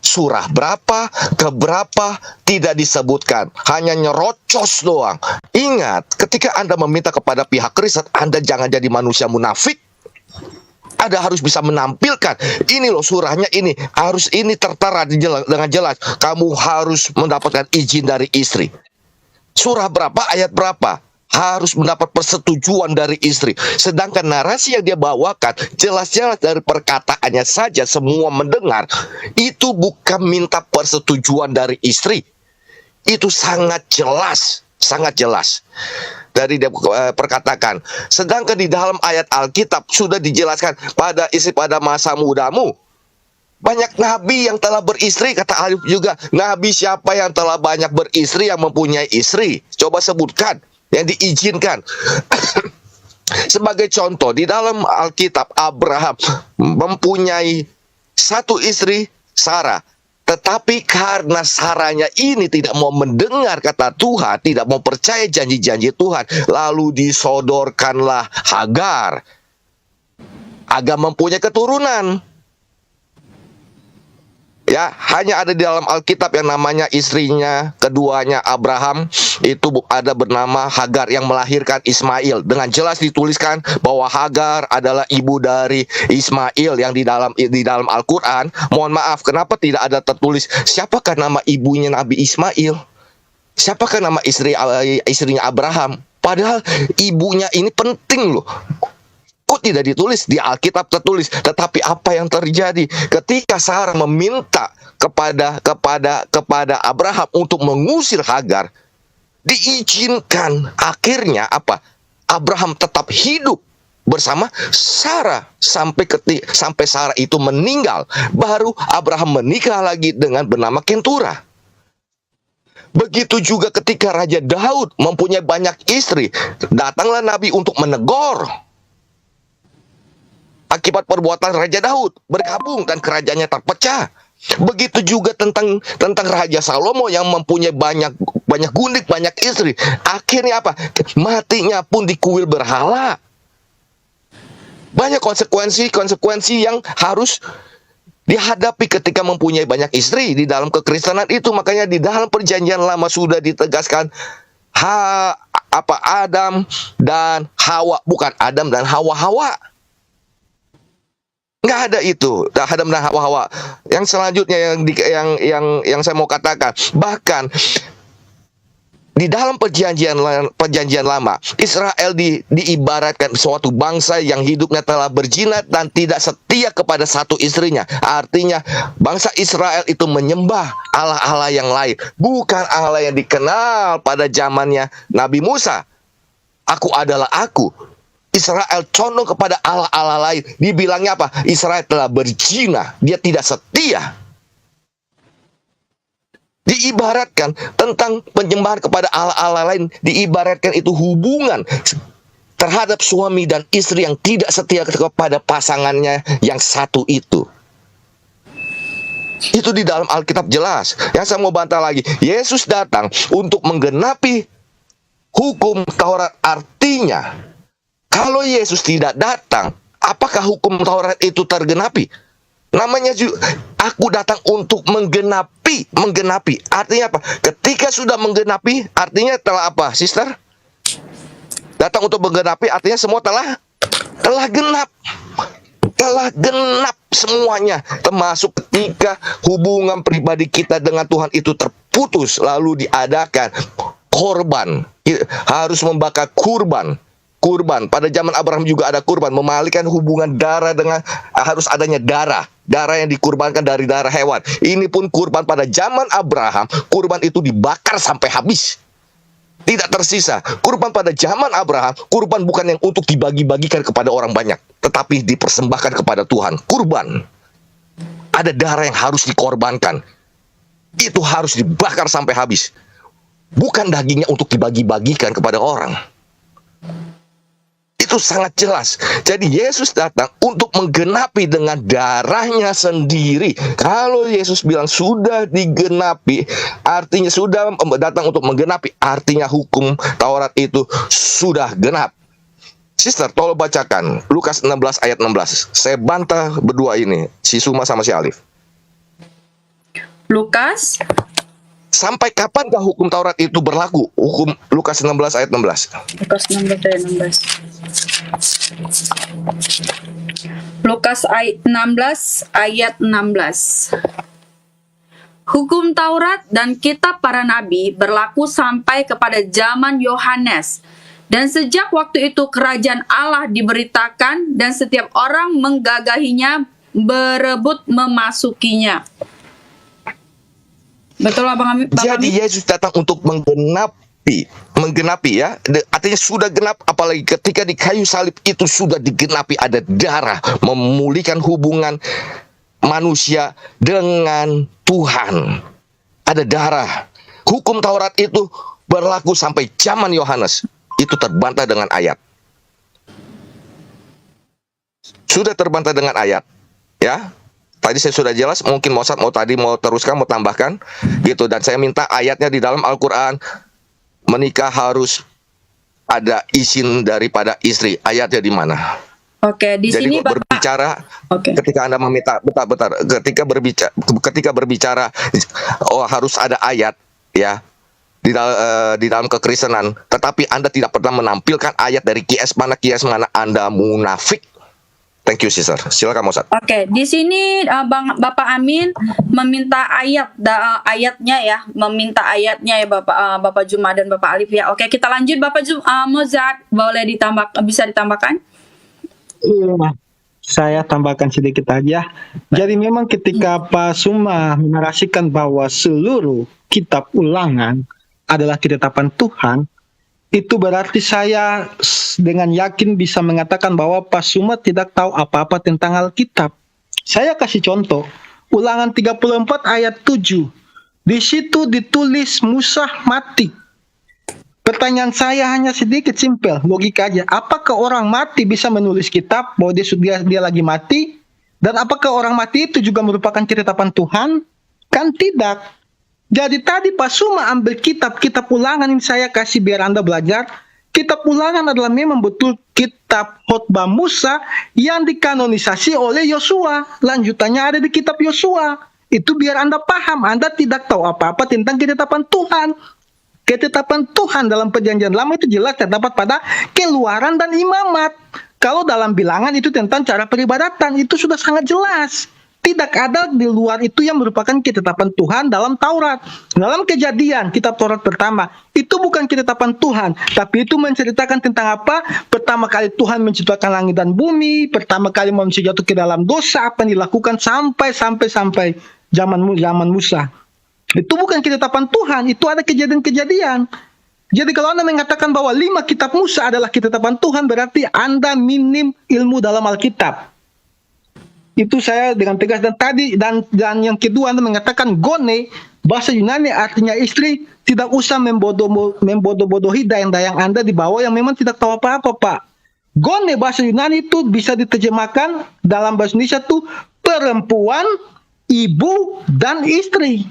Surah berapa, keberapa, tidak disebutkan. Hanya nyerocos doang. Ingat, ketika Anda meminta kepada pihak Kristen, Anda jangan jadi manusia munafik. Anda harus bisa menampilkan, ini loh surahnya ini, harus ini tertera dengan jelas. Kamu harus mendapatkan izin dari istri. Surah berapa, ayat berapa, harus mendapat persetujuan dari istri. Sedangkan narasi yang dia bawakan jelas-jelas dari perkataannya saja semua mendengar, itu bukan minta persetujuan dari istri. Itu sangat jelas, sangat jelas. Dari dia perkatakan. Sedangkan di dalam ayat Alkitab sudah dijelaskan, pada istri pada masa mudamu. Banyak nabi yang telah beristri, kata Alif juga. Nabi siapa yang telah banyak beristri, yang mempunyai istri? Coba sebutkan yang diizinkan. Sebagai contoh, di dalam Alkitab Abraham mempunyai satu istri, Sarah. Tetapi karena Saranya ini tidak mau mendengar kata Tuhan, tidak mau percaya janji-janji Tuhan, lalu disodorkanlah Hagar. Agar mempunyai keturunan. Ya, hanya ada di dalam Alkitab yang namanya istrinya keduanya Abraham, itu ada bernama Hagar yang melahirkan Ismail. Dengan jelas dituliskan bahwa Hagar adalah ibu dari Ismail yang di dalam Al-Qur'an. Mohon maaf, kenapa tidak ada tertulis siapakah nama ibunya Nabi Ismail? Siapakah nama istrinya Abraham? Padahal ibunya ini penting loh. Kok tidak ditulis? Di Alkitab tertulis. Tetapi apa yang terjadi ketika Sarah meminta kepada Abraham untuk mengusir Hagar, diizinkan. Akhirnya apa? Abraham tetap hidup bersama Sarah sampai Sarah itu meninggal, baru Abraham menikah lagi dengan bernama Kentura. Begitu juga ketika Raja Daud mempunyai banyak istri, datanglah Nabi untuk menegur akibat perbuatan Raja Daud, bergabung dan kerajaannya terpecah. Begitu juga tentang Raja Salomo yang mempunyai banyak gundik, banyak istri. Akhirnya apa? Matinya pun di kuil berhala. Banyak konsekuensi yang harus dihadapi ketika mempunyai banyak istri di dalam kekristenan itu. Makanya di dalam perjanjian lama sudah ditegaskan Adam dan Hawa, bukan Adam dan Hawa. Nggak ada itu, Adam dan Hawa. Yang selanjutnya yang saya mau katakan, bahkan di dalam perjanjian lama, Israel diibaratkan suatu bangsa yang hidupnya telah berjinat dan tidak setia kepada satu istrinya. Artinya bangsa Israel itu menyembah Allah-Allah yang lain, bukan Allah yang dikenal pada zamannya Nabi Musa. Aku adalah aku. Israel condong kepada Allah-Allah lain. Dibilangnya apa? Israel telah berzina, dia tidak setia. Diibaratkan tentang penyembahan kepada Allah-Allah lain, diibaratkan itu hubungan terhadap suami dan istri yang tidak setia kepada pasangannya yang satu itu. Itu di dalam Alkitab jelas. Yang saya mau bantah lagi, Yesus datang untuk menggenapi hukum Taurat. Artinya, kalau Yesus tidak datang, apakah hukum Taurat itu tergenapi? Namanya aku datang untuk menggenapi. Artinya apa? Ketika sudah menggenapi, artinya telah apa, sister? Datang untuk menggenapi, artinya semua telah genap. Telah genap semuanya. Termasuk ketika hubungan pribadi kita dengan Tuhan itu terputus, lalu diadakan korban. Harus membakar kurban. Pada zaman Abraham juga ada kurban, memalingkan hubungan darah dengan harus adanya darah yang dikurbankan dari darah hewan. Ini pun kurban pada zaman Abraham, kurban itu dibakar sampai habis, tidak tersisa. Kurban pada zaman Abraham, kurban bukan yang untuk dibagi-bagikan kepada orang banyak, tetapi dipersembahkan kepada Tuhan. Kurban, ada darah yang harus dikorbankan, itu harus dibakar sampai habis, bukan dagingnya untuk dibagi-bagikan kepada orang. Itu sangat jelas. Jadi Yesus datang untuk menggenapi dengan darahnya sendiri. Kalau Yesus bilang sudah digenapi, artinya sudah datang untuk menggenapi, artinya hukum Taurat itu sudah genap. Sister, tolong bacakan Lukas 16 ayat 16. Saya bantah berdua ini, si Suma sama si Alif. Lukas, sampai kapankah hukum Taurat itu berlaku? Hukum Lukas 16 ayat 16. Lukas 16 ayat 16. Lukas 16 ayat 16. Hukum Taurat dan kitab para nabi berlaku sampai kepada zaman Yohanes. Dan sejak waktu itu kerajaan Allah diberitakan dan setiap orang menggagahinya, berebut memasukinya. Betul Bang Amin? Jadi Yesus datang untuk menggenapi ya. Artinya sudah genap, apalagi ketika di kayu salib itu sudah digenapi, ada darah memulihkan hubungan manusia dengan Tuhan. Ada darah. Hukum Taurat itu berlaku sampai zaman Yohanes. Itu terbantah dengan ayat. Sudah terbantah dengan ayat, ya. Tadi saya sudah jelas, mungkin Mozart mau teruskan, mau tambahkan gitu. Dan saya minta ayatnya di dalam Al-Quran, menikah harus ada izin daripada istri. Ayatnya di mana? Oke, di jadi sini Bapak berbicara, ketika Anda meminta, bentar, ketika berbicara, harus ada ayat, ya, di dalam kekristenan. Tetapi Anda tidak pernah menampilkan ayat dari kias mana Anda munafik. Thank you, sister. Silakan, Mozart. Oke, di sini Bapak Amin meminta ayatnya ya, ya Bapak Juma dan Bapak Alif ya. Oke, kita lanjut Bapak Mozart, bisa ditambahkan? Iya, saya tambahkan sedikit aja. Jadi memang ketika Pak Suma menarasikan bahwa seluruh kitab Ulangan adalah ketetapan Tuhan, itu berarti saya dengan yakin bisa mengatakan bahwa Pak Suma tidak tahu apa-apa tentang Alkitab. Saya kasih contoh, Ulangan 34 ayat 7. Di situ ditulis Musa mati. Pertanyaan saya hanya sedikit simpel, logika aja. Apakah orang mati bisa menulis kitab bahwa dia lagi mati? Dan apakah orang mati itu juga merupakan ketetapan Tuhan? Kan tidak. Jadi tadi Pak Suma ambil kitab Ulangan ini saya kasih biar Anda belajar. Kitab Ulangan adalah memang betul kitab khotbah Musa yang dikanonisasi oleh Yosua. Lanjutannya ada di kitab Yosua. Itu biar Anda paham. Anda tidak tahu apa-apa tentang ketetapan Tuhan. Ketetapan Tuhan dalam perjanjian lama itu jelas terdapat pada Keluaran dan Imamat. Kalau dalam bilangan itu tentang cara peribadatan, itu sudah sangat jelas. Tidak ada di luar itu yang merupakan ketetapan Tuhan dalam Taurat. Dalam Kejadian, kitab Taurat pertama, itu bukan ketetapan Tuhan, tapi itu menceritakan tentang apa? Pertama kali Tuhan menciptakan langit dan bumi, pertama kali manusia jatuh ke dalam dosa, apa yang dilakukan sampai zaman Musa. Itu bukan ketetapan Tuhan, itu ada kejadian-kejadian. Jadi kalau Anda mengatakan bahwa 5 kitab Musa adalah ketetapan Tuhan, berarti Anda minim ilmu dalam Alkitab. Itu saya dengan tegas. Dan yang kedua, Anda mengatakan gone, bahasa Yunani artinya istri, tidak usah membodoh-bodohi dayang-dayang Anda di bawah yang memang tidak tahu apa-apa, Pak. Gone bahasa Yunani itu bisa diterjemahkan dalam bahasa Indonesia itu perempuan, ibu, dan istri.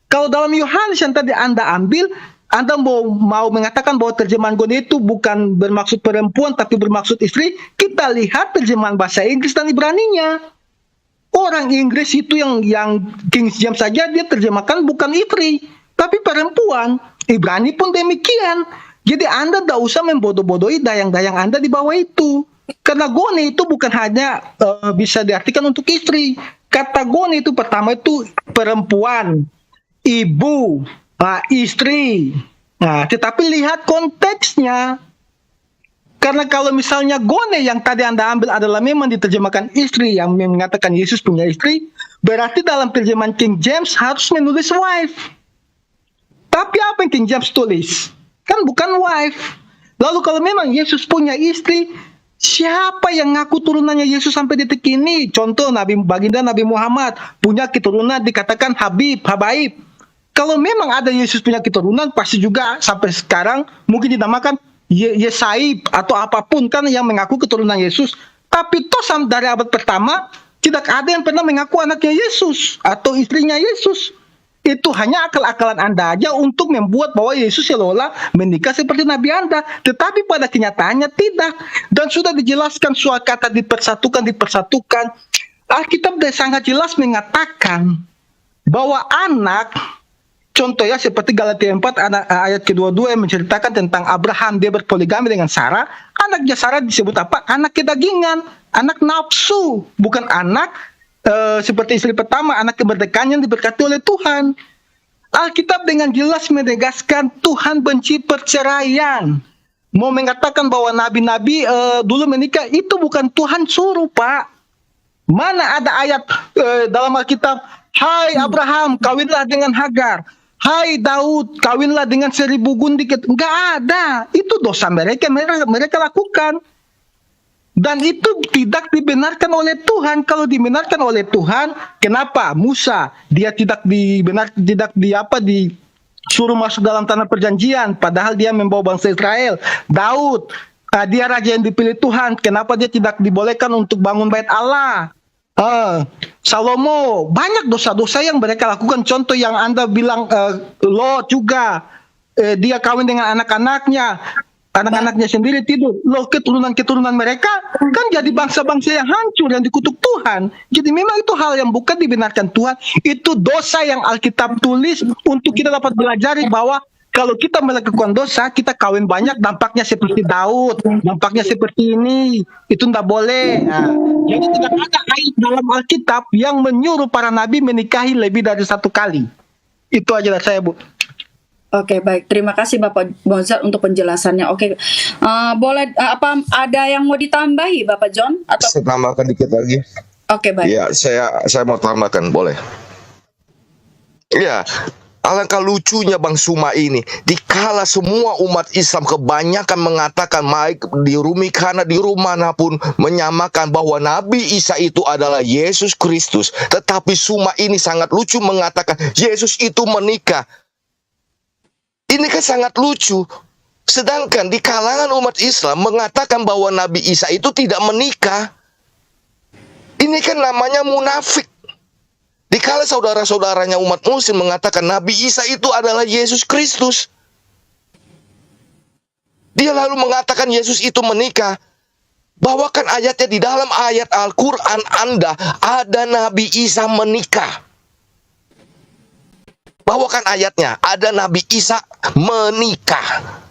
Kalau dalam Yohanes yang tadi Anda ambil, Anda mau mengatakan bahwa terjemahan gone itu bukan bermaksud perempuan tapi bermaksud istri, kita lihat terjemahan bahasa Inggris dan Ibraninya. Orang Inggris itu yang King James saja dia terjemahkan bukan istri, tapi perempuan. Ibrani pun demikian. Jadi Anda tidak usah membodoh-bodohi dayang-dayang Anda di bawah itu. Karena gone itu bukan hanya bisa diartikan untuk istri. Kata gone itu pertama itu perempuan, ibu, istri. Nah, tetapi lihat konteksnya. Karena kalau misalnya gone yang tadi Anda ambil adalah memang diterjemahkan istri, yang mengatakan Yesus punya istri, berarti dalam terjemahan King James harus menulis wife. Tapi apa yang King James tulis? Kan bukan wife. Lalu kalau memang Yesus punya istri, siapa yang ngaku turunannya Yesus sampai detik ini? Contoh baginda Nabi Muhammad punya keturunan dikatakan Habaib. Kalau memang ada Yesus punya keturunan, pasti juga sampai sekarang mungkin dinamakan Yesaib atau apapun kan yang mengaku keturunan Yesus. Tapi toh dari abad pertama tidak ada yang pernah mengaku anaknya Yesus atau istrinya Yesus. Itu hanya akal-akalan Anda aja untuk membuat bahwa Yesus seolah menikah seperti Nabi Anda. Tetapi pada kenyataannya tidak. Dan sudah dijelaskan soal kata dipersatukan. Alkitab sangat jelas mengatakan bahwa anak, contoh ya seperti Galatia 4 ayat ke-22 yang menceritakan tentang Abraham, dia berpoligami dengan Sarah. Anaknya Sarah disebut apa? Anak kedagingan, anak nafsu, bukan anak seperti istri pertama, anak kemerdekaan yang diberkati oleh Tuhan. Alkitab dengan jelas menegaskan Tuhan benci perceraian. Mau mengatakan bahwa nabi-nabi dulu menikah, itu bukan Tuhan suruh, Pak. Mana ada ayat dalam Alkitab, hai Abraham, kawinlah dengan Hagar. Hai Daud, kawinlah dengan 1000 gundik. Enggak ada. Itu dosa mereka lakukan. Dan itu tidak dibenarkan oleh Tuhan. Kalau dibenarkan oleh Tuhan, kenapa Musa dia tidak disuruh masuk dalam tanah perjanjian, padahal dia membawa bangsa Israel. Daud, dia raja yang dipilih Tuhan, kenapa dia tidak dibolehkan untuk bangun bait Allah? Salomo, banyak dosa-dosa yang mereka lakukan. Contoh yang Anda bilang, Lot juga, dia kawin dengan anak-anaknya sendiri tidur. Loh, keturunan mereka kan jadi bangsa-bangsa yang hancur, yang dikutuk Tuhan. Jadi memang itu hal yang bukan dibenarkan Tuhan. Itu dosa yang Alkitab tulis untuk kita dapat belajar bahwa kalau kita melakukan dosa, kita kawin banyak, dampaknya seperti Daud, dampaknya seperti ini, itu tidak boleh. Nah, jadi tidak ada ayat dalam Alkitab yang menyuruh para nabi menikahi lebih dari 1 kali. Itu aja dari saya, Bu. Oke, baik. Terima kasih Bapak Mozart untuk penjelasannya. Oke, boleh apa ada yang mau ditambahi Bapak John? Atau Saya tambahkan dikit lagi. Oke, baik. Iya, saya mau tambahkan, boleh. Iya, Alangkah lucunya Bang Suma ini, dikala semua umat Islam kebanyakan mengatakan baik di Rumikana di rumah manapun menyamakan bahwa Nabi Isa itu adalah Yesus Kristus, tetapi Suma ini sangat lucu mengatakan Yesus itu menikah. Ini kan sangat lucu. Sedangkan di kalangan umat Islam mengatakan bahwa Nabi Isa itu tidak menikah. Ini kan namanya munafik. Dikala saudara-saudaranya umat muslim mengatakan Nabi Isa itu adalah Yesus Kristus, dia lalu mengatakan Yesus itu menikah. Bawakan ayatnya, di dalam ayat Al-Quran Anda ada Nabi Isa menikah. Bawakan ayatnya, ada Nabi Isa menikah.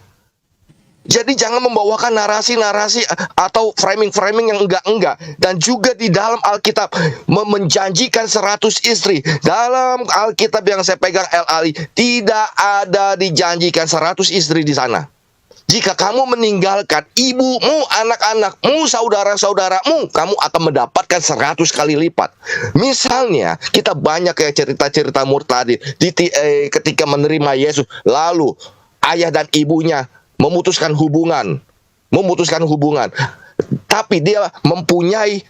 Jadi jangan membawakan narasi-narasi atau framing-framing yang enggak-enggak. Dan juga di dalam Alkitab menjanjikan 100 istri. Dalam Alkitab yang saya pegang El-Ali, tidak ada dijanjikan 100 istri di sana. Jika kamu meninggalkan ibumu, anak-anakmu, saudara-saudaramu, kamu akan mendapatkan 100 kali lipat. Misalnya, kita banyak kayak cerita-cerita murtadin ketika menerima Yesus, lalu ayah dan ibunya memutuskan hubungan, tapi dia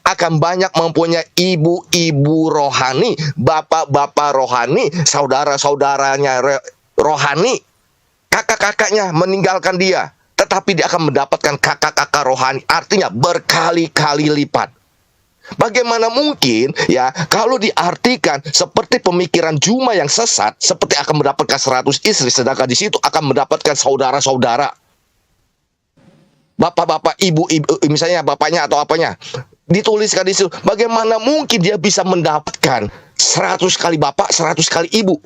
akan banyak mempunyai ibu-ibu rohani, bapak-bapak rohani, saudara-saudaranya rohani, kakak-kakaknya meninggalkan dia, tetapi dia akan mendapatkan kakak-kakak rohani, artinya berkali-kali lipat. Bagaimana mungkin ya kalau diartikan seperti pemikiran Juma yang sesat, seperti akan mendapatkan 100 istri, sedangkan di situ akan mendapatkan saudara-saudara, bapak-bapak, ibu-ibu, misalnya bapaknya atau apanya, dituliskan di situ. Bagaimana mungkin dia bisa mendapatkan 100 kali bapak, 100 kali ibu?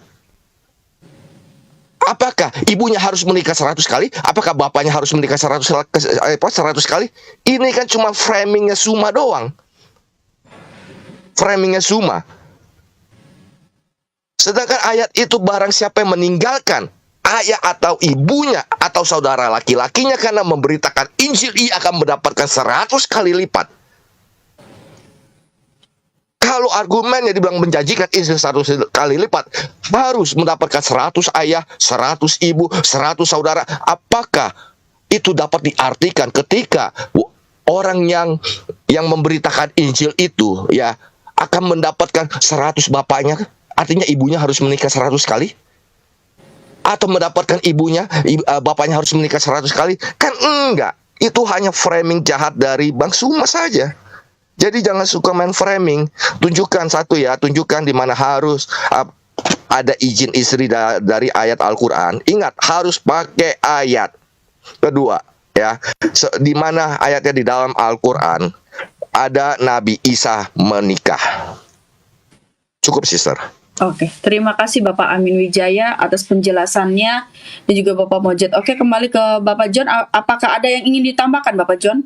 Apakah ibunya harus menikah 100 kali? Apakah bapaknya harus menikah 100 kali? Ini kan cuma framingnya Suma doang. Framingnya Suma. Sedangkan ayat itu barang siapa yang meninggalkan ayah atau ibunya atau saudara laki-lakinya karena memberitakan Injil, ia akan mendapatkan 100 kali lipat. Kalau argumennya dibilang menjanjikan Injil 100 kali lipat, harus mendapatkan 100 ayah, 100 ibu, 100 saudara. Apakah itu dapat diartikan ketika orang yang memberitakan Injil itu ya akan mendapatkan 100 bapaknya, artinya ibunya harus menikah 100 kali? Atau mendapatkan bapaknya harus menikah 100 kali? Kan enggak. Itu hanya framing jahat dari Bang Suma saja. Jadi jangan suka main framing. Tunjukkan di mana harus ada izin istri dari ayat Al-Quran. Ingat, harus pakai ayat. Kedua, ya, di mana ayatnya di dalam Al-Quran ada Nabi Isa menikah. Cukup, sister. Oke, terima kasih Bapak Amin Wijaya atas penjelasannya dan juga Bapak Mojed. Oke, kembali ke Bapak John. Apakah ada yang ingin ditambahkan Bapak John?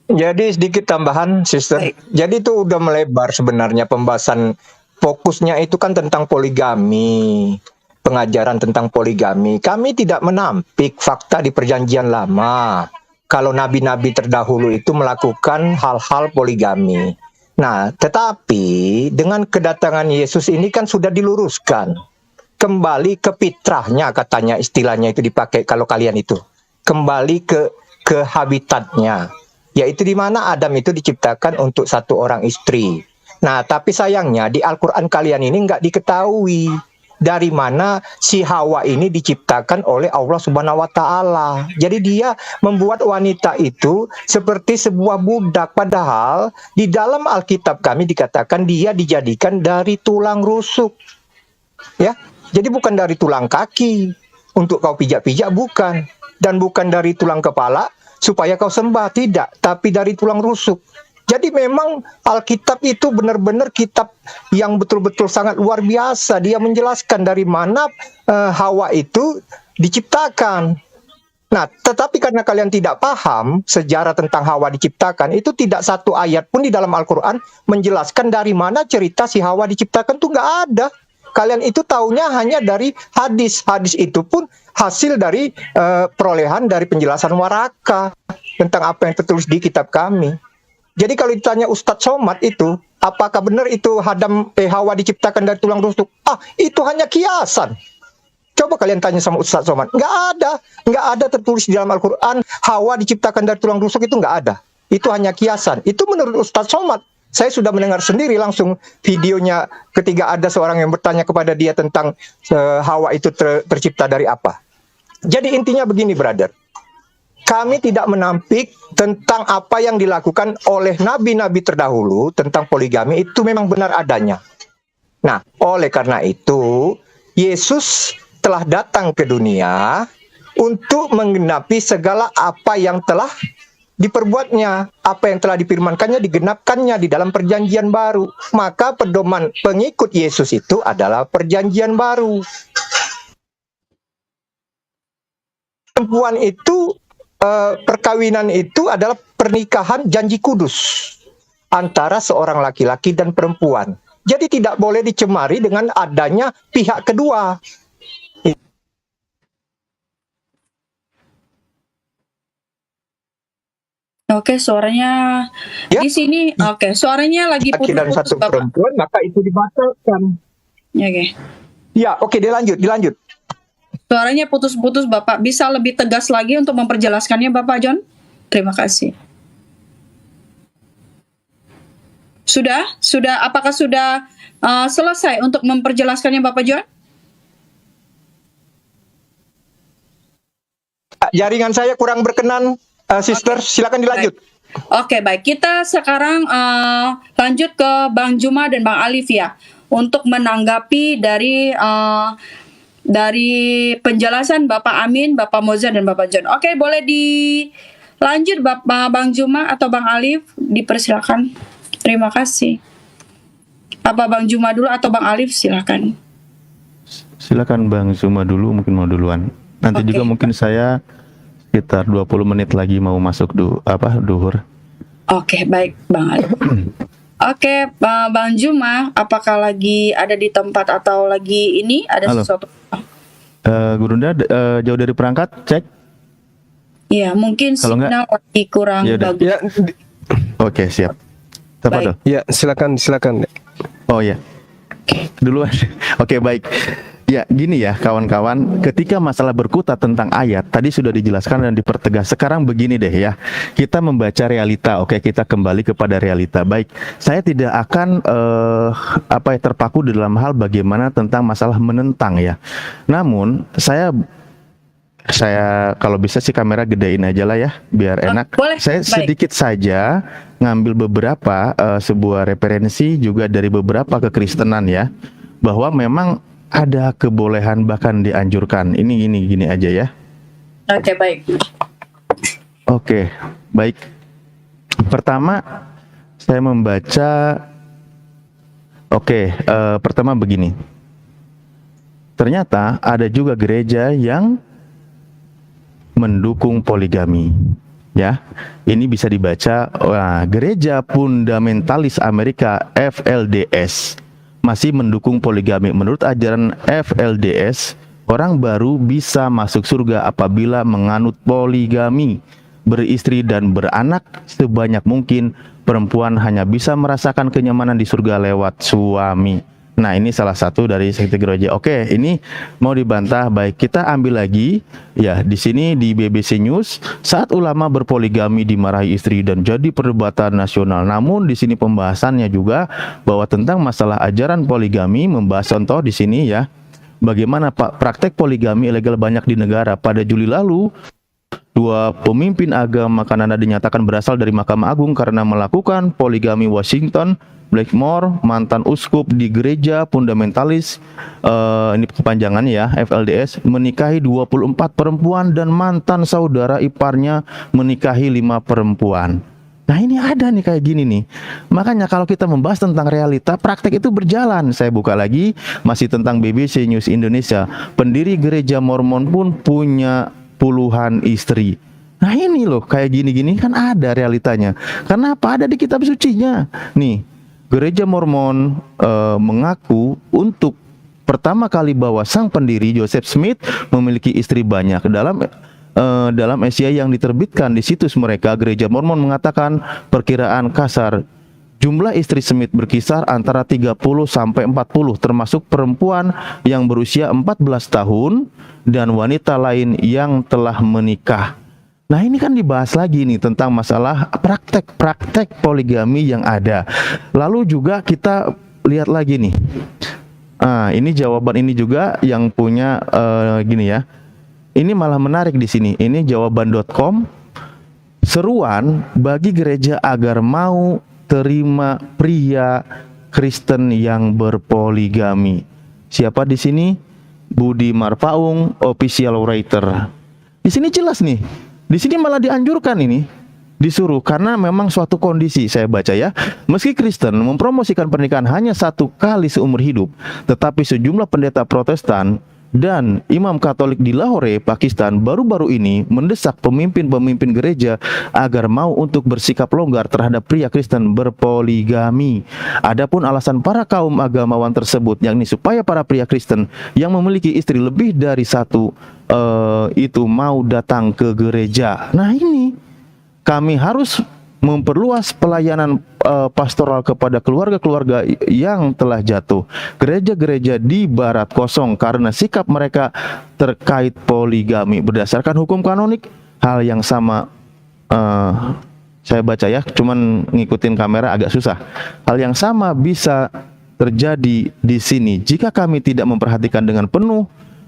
Jadi sedikit tambahan, sister. Baik. Jadi itu udah melebar sebenarnya pembahasan, fokusnya itu kan tentang poligami, pengajaran tentang poligami. Kami tidak menampik fakta di Perjanjian Lama kalau nabi-nabi terdahulu itu melakukan hal-hal poligami. Nah, tetapi dengan kedatangan Yesus ini kan sudah diluruskan. Kembali ke fitrahnya, katanya, istilahnya itu dipakai kalau kalian itu. Kembali ke habitatnya. Yaitu di mana Adam itu diciptakan untuk satu orang istri. Nah, tapi sayangnya di Al-Quran kalian ini nggak diketahui dari mana si Hawa ini diciptakan oleh Allah Subhanahu wa Ta'ala. Jadi dia membuat wanita itu seperti sebuah budak, padahal di dalam Alkitab kami dikatakan dia dijadikan dari tulang rusuk. Ya, jadi bukan dari tulang kaki untuk kau pijak-pijak, bukan, dan bukan dari tulang kepala supaya kau sembah, tidak, tapi dari tulang rusuk. Jadi memang Alkitab itu benar-benar kitab yang betul-betul sangat luar biasa. Dia menjelaskan dari mana Hawa itu diciptakan. Nah, tetapi karena kalian tidak paham sejarah tentang Hawa diciptakan, itu tidak satu ayat pun di dalam Al-Quran menjelaskan dari mana cerita si Hawa diciptakan, itu nggak ada. Kalian itu taunya hanya dari hadis. Hadis itu pun hasil dari perolehan dari penjelasan waraka tentang apa yang tertulis di kitab kami. Jadi kalau ditanya Ustadz Somad itu, apakah benar itu Hawa diciptakan dari tulang rusuk? Itu hanya kiasan. Coba kalian tanya sama Ustadz Somad. Nggak ada tertulis di dalam Al-Quran Hawa diciptakan dari tulang rusuk, itu nggak ada. Itu hanya kiasan. Itu menurut Ustadz Somad. Saya sudah mendengar sendiri langsung videonya ketika ada seorang yang bertanya kepada dia tentang Hawa itu tercipta dari apa. Jadi intinya begini, brother. Kami tidak menampik tentang apa yang dilakukan oleh nabi-nabi terdahulu tentang poligami, itu memang benar adanya. Nah, oleh karena itu, Yesus telah datang ke dunia untuk menggenapi segala apa yang telah diperbuatnya, apa yang telah difirmankannya, digenapkannya di dalam perjanjian baru. Maka pedoman pengikut Yesus itu adalah perjanjian baru. Perempuan itu, perkawinan itu adalah pernikahan janji kudus antara seorang laki-laki dan perempuan. Jadi tidak boleh dicemari dengan adanya pihak kedua. Oke, suaranya Ya. di sini. Oke, suaranya lagi Laki dan putus-putus, satu Bapak. perempuan, maka itu dibatalkan. Oke. Ya, oke, dilanjut. Suaranya putus-putus, Bapak. Bisa lebih tegas lagi untuk memperjelaskannya, Bapak John? Terima kasih. Sudah? Apakah sudah selesai untuk memperjelaskannya, Bapak John? Jaringan saya kurang berkenan, sister. Silakan dilanjut. Oke, baik. Kita sekarang lanjut ke Bang Juma dan Bang Alif ya, untuk menanggapi dari penjelasan Bapak Amin, Bapak Moza, dan Bapak John. Oke, boleh dilanjut Bang Juma atau Bang Alif, dipersilakan. Terima kasih. Apa Bang Juma dulu atau Bang Alif, silakan. Silakan Bang Zuma dulu, mungkin mau duluan. Nanti Oke. juga mungkin saya sekitar 20 menit lagi mau masuk duhur. Oke, baik Bang Alif. Oke, Bang Juma, apakah lagi ada di tempat atau lagi ini ada Halo. sesuatu? Gurunda jauh dari perangkat, cek. Iya, mungkin Kalau sinyal lagi kurang Ya udah. bagus. Ya, Oke, siap. Tafadhol. ya silakan. Oh ya. Duluan. Oke, baik. Ya, gini ya kawan-kawan, ketika masalah berkutat tentang ayat, tadi sudah dijelaskan dan dipertegas. Sekarang begini deh ya, kita membaca realita. Oke, kita kembali kepada realita. Baik, saya tidak akan terpaku di dalam hal bagaimana tentang masalah menentang ya. Namun, saya kalau bisa sih kamera gedein aja lah ya, biar enak. Boleh, Saya baik. sedikit saja ngambil beberapa sebuah referensi juga dari beberapa kekristenan ya, bahwa memang ada kebolehan bahkan dianjurkan. Ini gini aja ya. Oke, baik. Oke, baik. Pertama saya membaca. Pertama begini. Ternyata ada juga gereja yang mendukung poligami. Ya, ini bisa dibaca. Gereja Fundamentalis Amerika (FLDS) masih mendukung poligami. Menurut ajaran FLDS, orang baru bisa masuk surga apabila menganut poligami, beristri dan beranak sebanyak mungkin. Perempuan hanya bisa merasakan kenyamanan di surga lewat suami. Nah, ini salah satu dari sekte gereja. Oke, ini mau dibantah. Baik, kita ambil lagi ya di sini di BBC News, saat ulama berpoligami dimarahi istri dan jadi perdebatan nasional. Namun di sini pembahasannya juga bahwa tentang masalah ajaran poligami, membahas contoh di sini ya. Bagaimana praktek poligami ilegal banyak di negara. Pada Juli lalu, 2 pemimpin agama Kanada dinyatakan berasal dari Mahkamah Agung karena melakukan poligami. Washington Blackmore, mantan uskup di gereja fundamentalis, ini kepanjangannya ya, FLDS, menikahi 24 perempuan dan mantan saudara iparnya menikahi 5 perempuan. Nah, ini ada nih kayak gini nih. Makanya kalau kita membahas tentang realita, praktek itu berjalan. Saya buka lagi, masih tentang BBC News Indonesia. Pendiri gereja Mormon pun punya puluhan istri. Nah, ini loh, kayak gini-gini kan ada realitanya. Kenapa? Ada di kitab sucinya. Nih, gereja Mormon mengaku untuk pertama kali bahwa sang pendiri Joseph Smith memiliki istri banyak. Dalam dalam Asia yang diterbitkan di situs mereka, Gereja Mormon mengatakan perkiraan kasar jumlah istri Smith berkisar antara 30 sampai 40, termasuk perempuan yang berusia 14 tahun dan wanita lain yang telah menikah. Nah, ini kan dibahas lagi nih tentang masalah praktek-praktek poligami yang ada. Lalu juga kita lihat lagi nih. Ini jawaban ini juga yang punya gini ya. Ini malah menarik di sini. Ini jawaban.com. Seruan bagi gereja agar mau terima pria Kristen yang berpoligami. Siapa di sini? Budi Marpaung, official writer. Di sini jelas nih. Di sini malah dianjurkan ini. Disuruh karena memang suatu kondisi, saya baca ya. Meski Kristen mempromosikan pernikahan hanya 1 kali seumur hidup, tetapi sejumlah pendeta Protestan dan imam Katolik di Lahore, Pakistan baru-baru ini mendesak pemimpin-pemimpin gereja agar mau untuk bersikap longgar terhadap pria Kristen berpoligami. Adapun alasan para kaum agamawan tersebut yakni supaya para pria Kristen yang memiliki istri lebih dari 1 itu mau datang ke gereja. Nah, ini kami harus memperluas pelayanan pastoral kepada keluarga-keluarga yang telah jatuh. Gereja-gereja di barat kosong karena sikap mereka terkait poligami. Berdasarkan hukum kanonik, hal yang sama saya baca ya, cuman ngikutin kamera agak susah. Hal yang sama bisa terjadi di sini jika kami tidak memperhatikan dengan penuh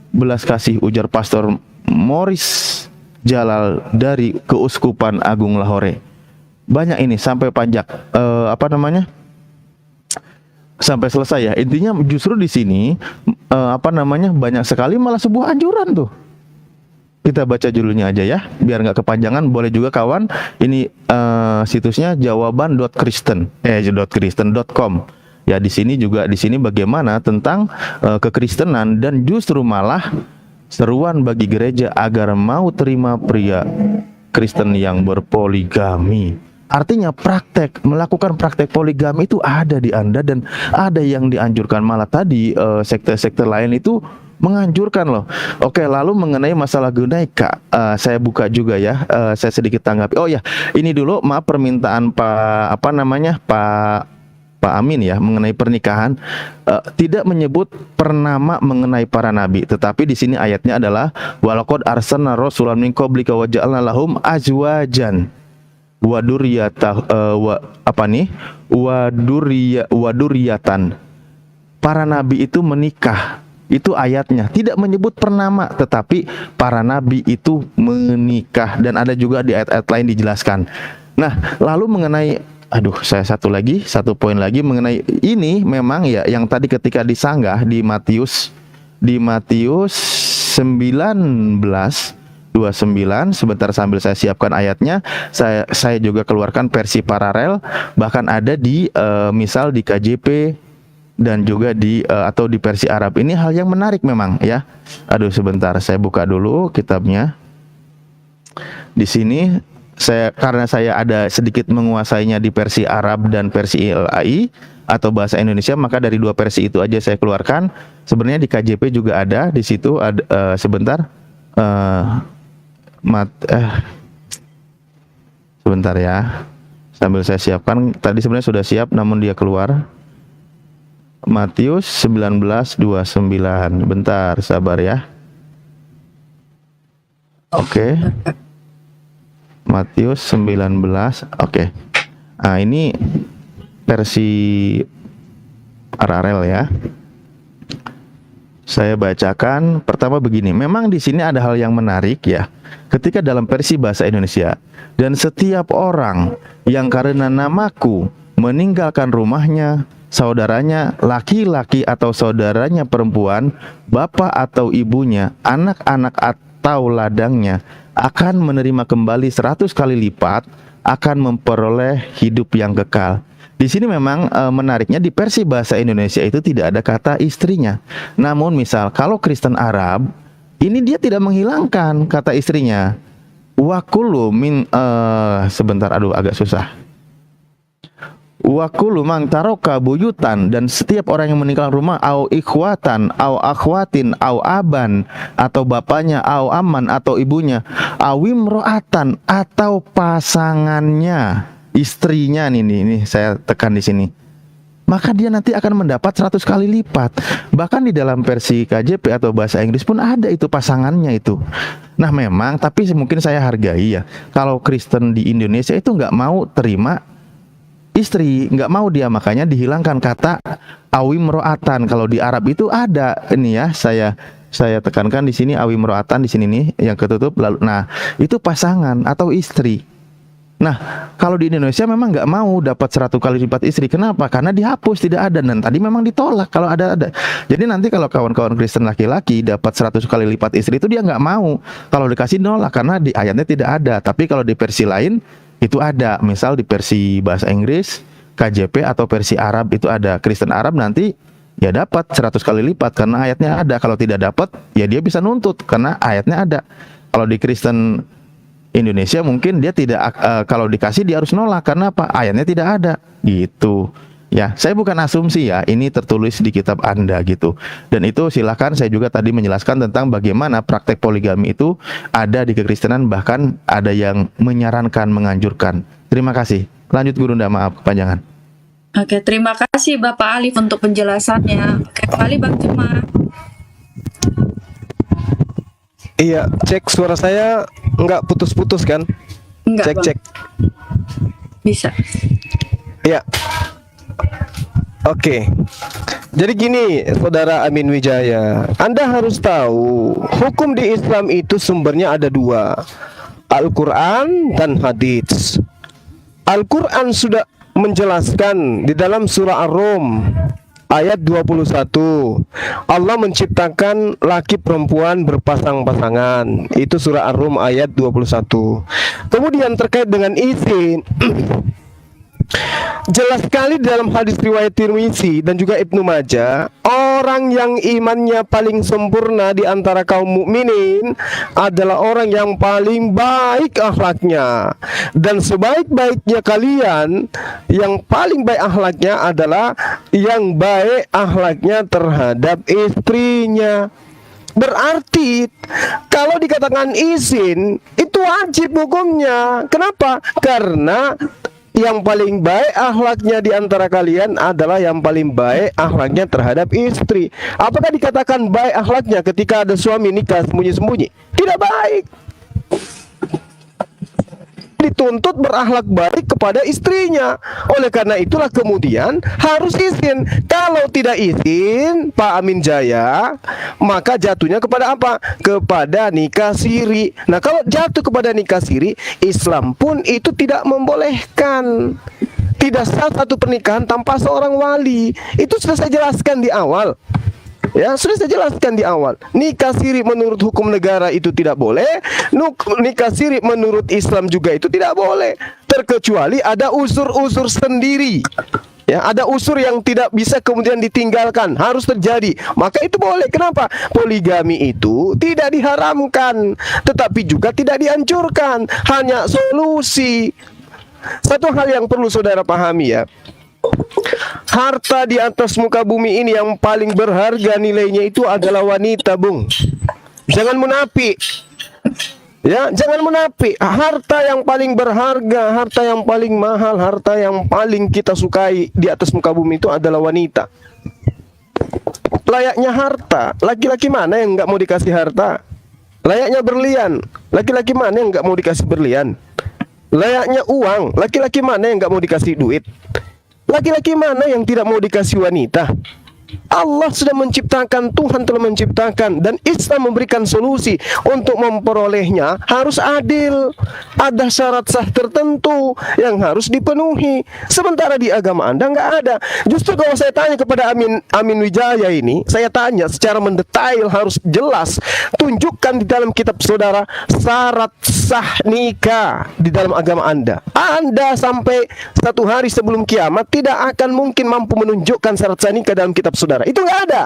belas kasih, ujar Pastor Morris Jalal dari Keuskupan Agung Lahore. Banyak ini sampai panjang sampai selesai ya. Intinya justru di sini banyak sekali malah sebuah anjuran tuh. Kita baca judulnya aja ya, biar nggak kepanjangan. Boleh juga kawan, ini situsnya jawaban.kristen.com. Ya, di sini bagaimana tentang kekristenan dan justru malah seruan bagi gereja agar mau terima pria Kristen yang berpoligami. Artinya melakukan praktek poligami itu ada di Anda dan ada yang dianjurkan. Malah tadi sekte-sekte lain itu menganjurkan loh. Oke, lalu mengenai masalah gunaika, saya buka juga ya, saya sedikit tanggapi. Oh ya, ini dulu maaf permintaan Pak Amin ya mengenai pernikahan, tidak menyebut pernama mengenai para nabi, tetapi di sini ayatnya adalah walaqad arsalna rasulan min qablika wa ja'alna lahum azwajan waduriyatan. Para nabi itu menikah. Itu ayatnya, tidak menyebut pernama, tetapi para nabi itu menikah. Dan ada juga di ayat-ayat lain dijelaskan. Nah, lalu mengenai satu poin lagi mengenai ini, memang ya yang tadi ketika disanggah di Matius 19:29, sebentar sambil saya siapkan ayatnya, saya juga keluarkan versi paralel, bahkan ada di misal di KJP dan juga di atau di versi Arab. Ini hal yang menarik memang ya. Sebentar saya buka dulu kitabnya. Di sini karena saya ada sedikit menguasainya di versi Arab dan versi ILAI atau bahasa Indonesia, maka dari 2 versi itu aja saya keluarkan. Sebenarnya di KJP juga ada, di situ ada sebentar ya, sambil saya siapkan. Tadi sebenarnya sudah siap namun dia keluar. Matius 19:29. Bentar, sabar ya. Oke. Matius 19. Oke. Nah, ini versi paralel ya. Saya bacakan pertama begini. Memang di sini ada hal yang menarik ya. Ketika dalam versi bahasa Indonesia, dan setiap orang yang karena namaku meninggalkan rumahnya, saudaranya laki-laki atau saudaranya perempuan, bapak atau ibunya, anak-anak atau ladangnya, akan menerima kembali 100 kali lipat, akan memperoleh hidup yang kekal. Di sini memang menariknya di versi bahasa Indonesia itu tidak ada kata istrinya. Namun misal kalau Kristen Arab, ini dia tidak menghilangkan kata istrinya. Wa kullu min sebentar, agak susah. Wa kullu man taraka buyutan, dan setiap orang yang meninggalkan rumah, au ikhwatan, au akhwatin, au aban, atau bapaknya, au aman, atau ibunya, awim ro'atan, atau pasangannya, istrinya, nih saya tekan di sini, maka dia nanti akan mendapat 100 kali lipat. Bahkan di dalam versi KJP atau bahasa Inggris pun ada itu pasangannya itu. Nah memang, tapi mungkin saya hargai ya, kalau Kristen di Indonesia itu nggak mau terima istri, nggak mau dia, makanya dihilangkan kata awim ro'atan. Kalau di Arab itu ada, ini ya, saya tekankan di sini awim ro'atan di sini nih yang ketutup lalu. Nah, itu pasangan atau istri. Nah, kalau di Indonesia memang nggak mau dapat 100 kali lipat istri. Kenapa? Karena dihapus, tidak ada, dan tadi memang ditolak kalau ada. Jadi nanti kalau kawan-kawan Kristen laki-laki dapat 100 kali lipat istri itu dia nggak mau. Kalau dikasih nolak karena di ayatnya tidak ada. Tapi kalau di versi lain itu ada, misal di versi bahasa Inggris, KJP atau versi Arab itu ada. Kristen Arab nanti ya dapat 100 kali lipat karena ayatnya ada. Kalau tidak dapat ya dia bisa nuntut karena ayatnya ada. Kalau di Kristen Indonesia mungkin dia tidak, kalau dikasih dia harus nolak karena apa? Ayatnya tidak ada gitu. Ya, saya bukan asumsi ya, ini tertulis di kitab Anda gitu. Dan itu silakan, saya juga tadi menjelaskan tentang bagaimana praktek poligami itu ada di kekristenan, bahkan ada yang menyarankan, menganjurkan. Terima kasih. Lanjut Gurunda, maaf kepanjangan. Oke, terima kasih Bapak Alif untuk penjelasannya. Oke, kembali Bang Cuma. Iya, cek suara saya nggak putus-putus kan? Enggak, Bang. Cek. Bisa. Iya. Oke. Jadi gini, Saudara Amin Wijaya, Anda harus tahu hukum di Islam itu sumbernya ada dua, Al-Quran dan hadits. Al-Quran sudah menjelaskan di dalam surah Ar-Rum ayat 21, Allah menciptakan laki perempuan berpasang-pasangan. Itu surah Ar-Rum ayat 21. Kemudian terkait dengan izin, jelas sekali dalam hadis riwayat Tirmizi dan juga Ibnu Majah, orang yang imannya paling sempurna di antara kaum mukminin adalah orang yang paling baik akhlaknya. Dan sebaik-baiknya kalian, yang paling baik akhlaknya adalah yang baik akhlaknya terhadap istrinya. Berarti kalau dikatakan izin itu wajib hukumnya. Kenapa? Karena yang paling baik akhlaknya di antara kalian adalah yang paling baik akhlaknya terhadap istri. Apakah dikatakan baik akhlaknya ketika ada suami nikah sembunyi-sembunyi? Tidak baik. Dituntut berakhlak baik kepada istrinya. Oleh karena itulah kemudian harus izin. Kalau tidak izin, Pak Amin Jaya, maka jatuhnya kepada apa? Kepada nikah siri. Nah, kalau jatuh kepada nikah siri, Islam pun itu tidak membolehkan. Tidak sah satu pernikahan tanpa seorang wali. Itu sudah saya jelaskan di awal. Ya, sudah saya jelaskan di awal. Nikah siri menurut hukum negara itu tidak boleh. Nikah siri menurut Islam juga itu tidak boleh. Terkecuali ada unsur-unsur sendiri. Ya, ada unsur yang tidak bisa kemudian ditinggalkan, harus terjadi. Maka itu boleh. Kenapa? Poligami itu tidak diharamkan, tetapi juga tidak dihancurkan. Hanya solusi. Satu hal yang perlu saudara pahami ya. Harta di atas muka bumi ini yang paling berharga nilainya itu adalah wanita, Bung. Jangan munafik. Ya, jangan munafik. Harta yang paling berharga, harta yang paling mahal, harta yang paling kita sukai di atas muka bumi itu adalah wanita. Layaknya harta, laki-laki mana yang nggak mau dikasih harta? Layaknya berlian, laki-laki mana yang nggak mau dikasih berlian? Layaknya uang, laki-laki mana yang nggak mau dikasih duit? Laki-laki mana yang tidak mau dikasih wanita? Allah sudah menciptakan, Tuhan telah menciptakan, dan Islam memberikan solusi. Untuk memperolehnya harus adil. Ada syarat sah tertentu yang harus dipenuhi. Sementara di agama Anda nggak ada. Justru kalau saya tanya kepada Amin Wijaya ini, saya tanya secara mendetail, harus jelas. Tunjukkan di dalam kitab saudara syarat sah nikah di dalam agama Anda. Anda sampai satu hari sebelum kiamat tidak akan mungkin mampu menunjukkan syarat sah nikah dalam kitab saudara. Itu nggak ada.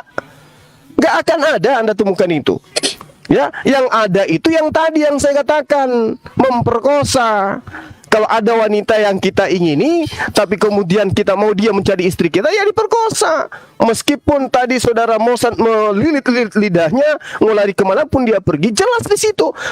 Nggak akan ada Anda temukan itu. Ya, yang ada itu yang tadi yang saya katakan, memperkosa. Kalau ada wanita yang kita ingini, tapi kemudian kita mau dia menjadi istri kita, ya diperkosa. Meskipun tadi saudara Mozart melilit-lilit lidahnya, mau lari kemanapun dia pergi, jelas di situ